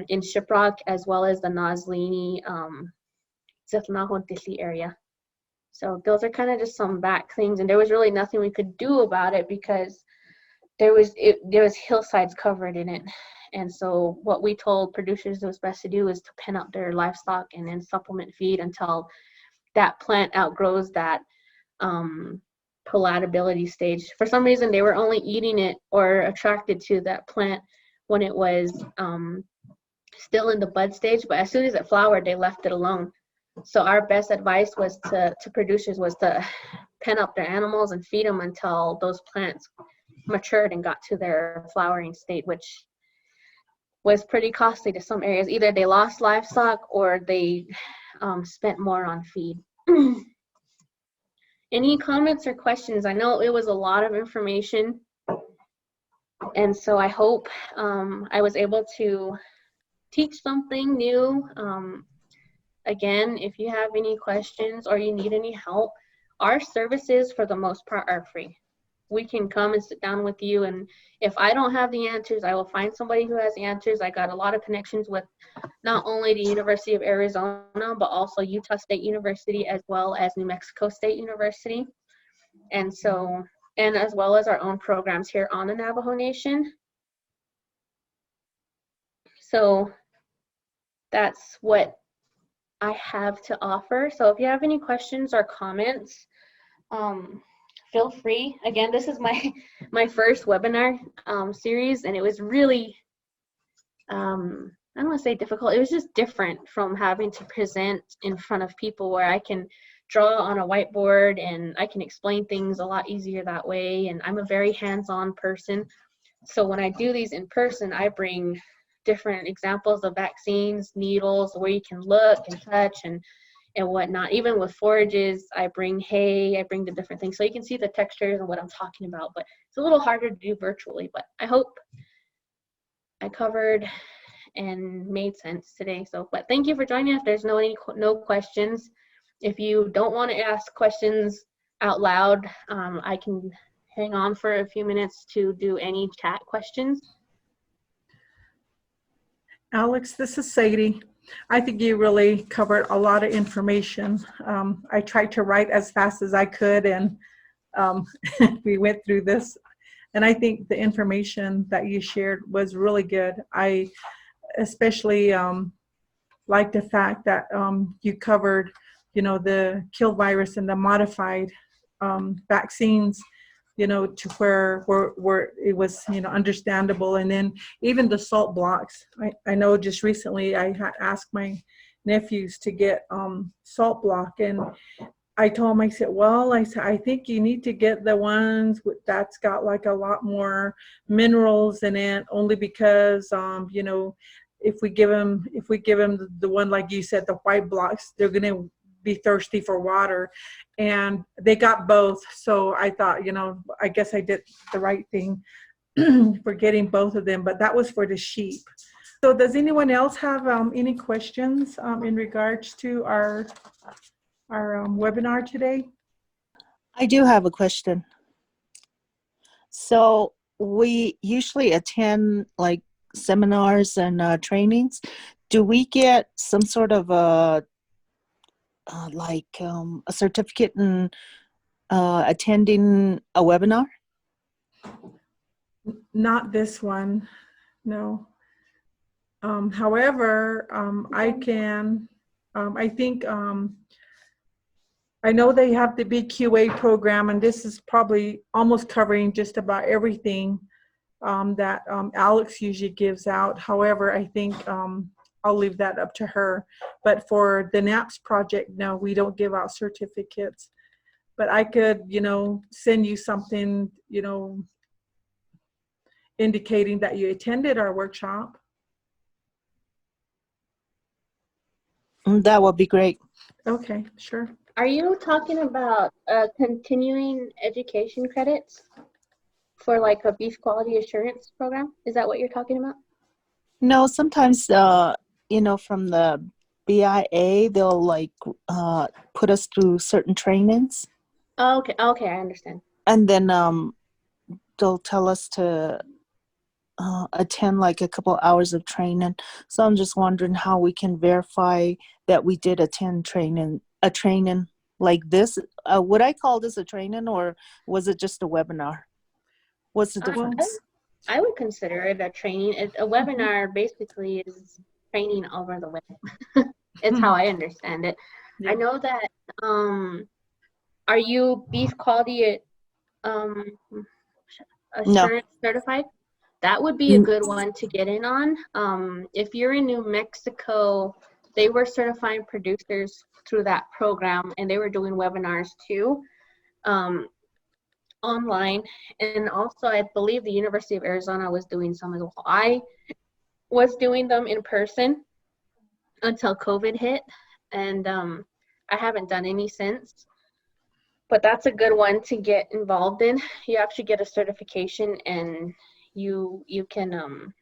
in Shiprock as well as the Nazlini, area. So those are kind of just some back things, and there was really nothing we could do about it because there was hillsides covered in it. And so what we told producers it was best to do is to pen up their livestock and then supplement feed until that plant outgrows that palatability stage. For some reason, they were only eating it or attracted to that plant when it was still in the bud stage, but as soon as it flowered, they left it alone. So our best advice was to producers was to pen up their animals and feed them until those plants matured and got to their flowering state, which was pretty costly to some areas. Either they lost livestock or they spent more on feed. Any comments or questions? I know it was a lot of information, and so I hope I was able to teach something new. Again, if you have any questions or you need any help, our services for the most part are free. We can come and sit down with you, and if I don't have the answers, I will find somebody who has the answers. I got a lot of connections with not only the University of Arizona, but also Utah State University as well as New Mexico State University. And so, and as well as our own programs here on the Navajo Nation. So that's what I have to offer. So if you have any questions or comments, feel free. Again, this is my first webinar series, and it was really, I don't want to say difficult. It was just different from having to present in front of people where I can draw on a whiteboard and I can explain things a lot easier that way. And I'm a very hands-on person. So when I do these in person, I bring different examples of vaccines, needles, where you can look and touch and whatnot. Even with forages, I bring hay, I bring the different things. So you can see the textures and what I'm talking about, but it's a little harder to do virtually, but I hope I covered and made sense today. So, but thank you for joining. If there's no questions, if you don't want to ask questions out loud, I can hang on for a few minutes to do any chat questions. Alex, this is Sadie. I think you really covered a lot of information. I tried to write as fast as I could, and we went through this. And I think the information that you shared was really good. I especially like the fact that you covered, the kill virus and the modified vaccines, to where it was, understandable. And then even the salt blocks. I know just recently I had asked my nephews to get salt block, and I told him, I said, well, I said, I think you need to get the ones that's got like a lot more minerals in it, only because, you know, if we give them the one, like you said, the white blocks, they're going to be thirsty for water. And they got both. So I thought, you know, I guess I did the right thing for getting both of them, but that was for the sheep. So does anyone else have any questions in regards to our webinar today? I do have a question. So we usually attend like seminars and trainings. Do we get some sort of a certificate in attending a webinar? Not this one, no. However, I can, I think, I know they have the BQA program, and this is probably almost covering just about everything that Alex usually gives out. However, I think I'll leave that up to her. But for the NAPS project, no, we don't give out certificates. But I could, you know, send you something, you know, indicating that you attended our workshop. That would be great. Okay, sure. Are you talking about continuing education credits for like a beef quality assurance program? Is that what you're talking about? No, sometimes, you know, from the BIA, they'll like put us through certain trainings, Oh, okay, okay, I understand. and then they'll tell us to attend like a couple hours of training. So I'm just wondering how we can verify that we did attend a training like this. Would I call this a training, or was it just a webinar? What's the difference? I would consider it a training. A webinar basically is training over the web. It's how I understand it. Yeah. I know that, are you beef quality assurance certified? That would be a good one to get in on. If you're in New Mexico, they were certifying producers through that program, and they were doing webinars too, online. And also, I believe the University of Arizona was doing some as well. I was doing them in person until COVID hit, and I haven't done any since. But that's a good one to get involved in. You actually get a certification, and you can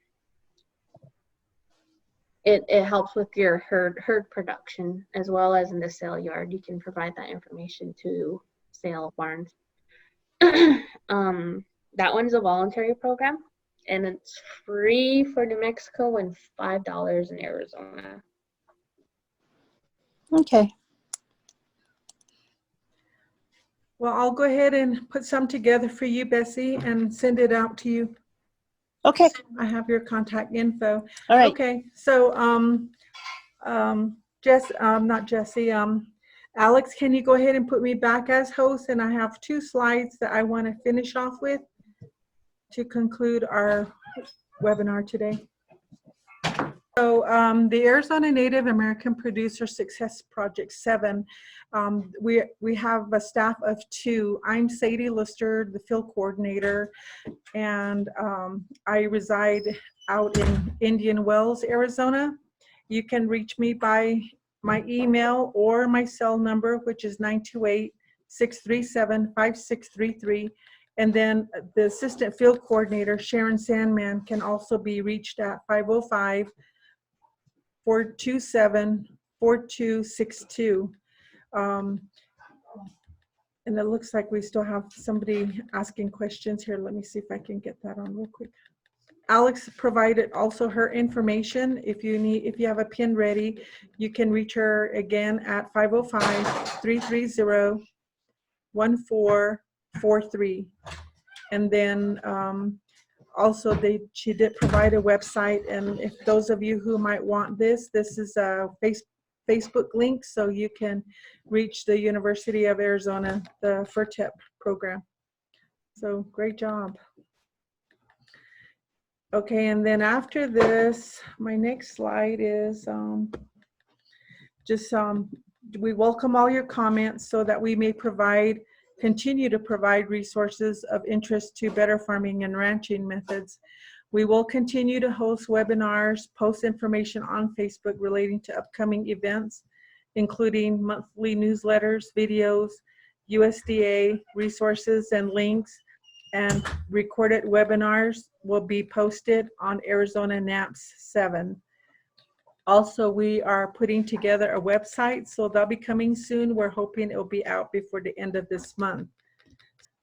it helps with your herd production, as well as in the sale yard. You can provide that information to sale barns. That one's a voluntary program, and it's free for New Mexico and $5 in Arizona. Okay. Well, I'll go ahead and put some together for you, Bessie, and send it out to you. Okay. I have your contact info. All right. Okay, so not Jesse, Alex, can you go ahead and put me back as host? And I have 2 slides that I want to finish off with to conclude our webinar today. So the Arizona Native American Producer Success Project 7, we have a staff of 2. I'm Sadie Lister, the field coordinator, and I reside out in Indian Wells, Arizona. You can reach me by my email or my cell number, which is 928-637-5633. And then the assistant field coordinator, Sharon Sandman, can also be reached at 505-427-4262. And it looks like we still have somebody asking questions here. Let me see if I can get that on real quick. Alex provided also her information. If you have a pin ready, you can reach her again at 505-330-1443. And then also she did provide a website, and if those of you who might want this is a Facebook link, so you can reach the University of Arizona, the FRTEP program. So great job. Okay, and then after this, my next slide is just we welcome all your comments so that we may continue to provide resources of interest to better farming and ranching methods. We will continue to host webinars, post information on Facebook relating to upcoming events, including monthly newsletters, videos, USDA resources and links, and recorded webinars will be posted on Arizona NAPS 7. Also, we are putting together a website, so that'll be coming soon. We're hoping it'll be out before the end of this month.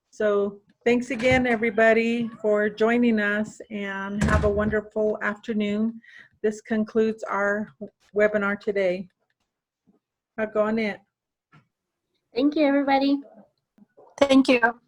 So thanks again, everybody, for joining us, and have a wonderful afternoon. This concludes our webinar today. I'll go on it. Thank you, everybody. Thank you.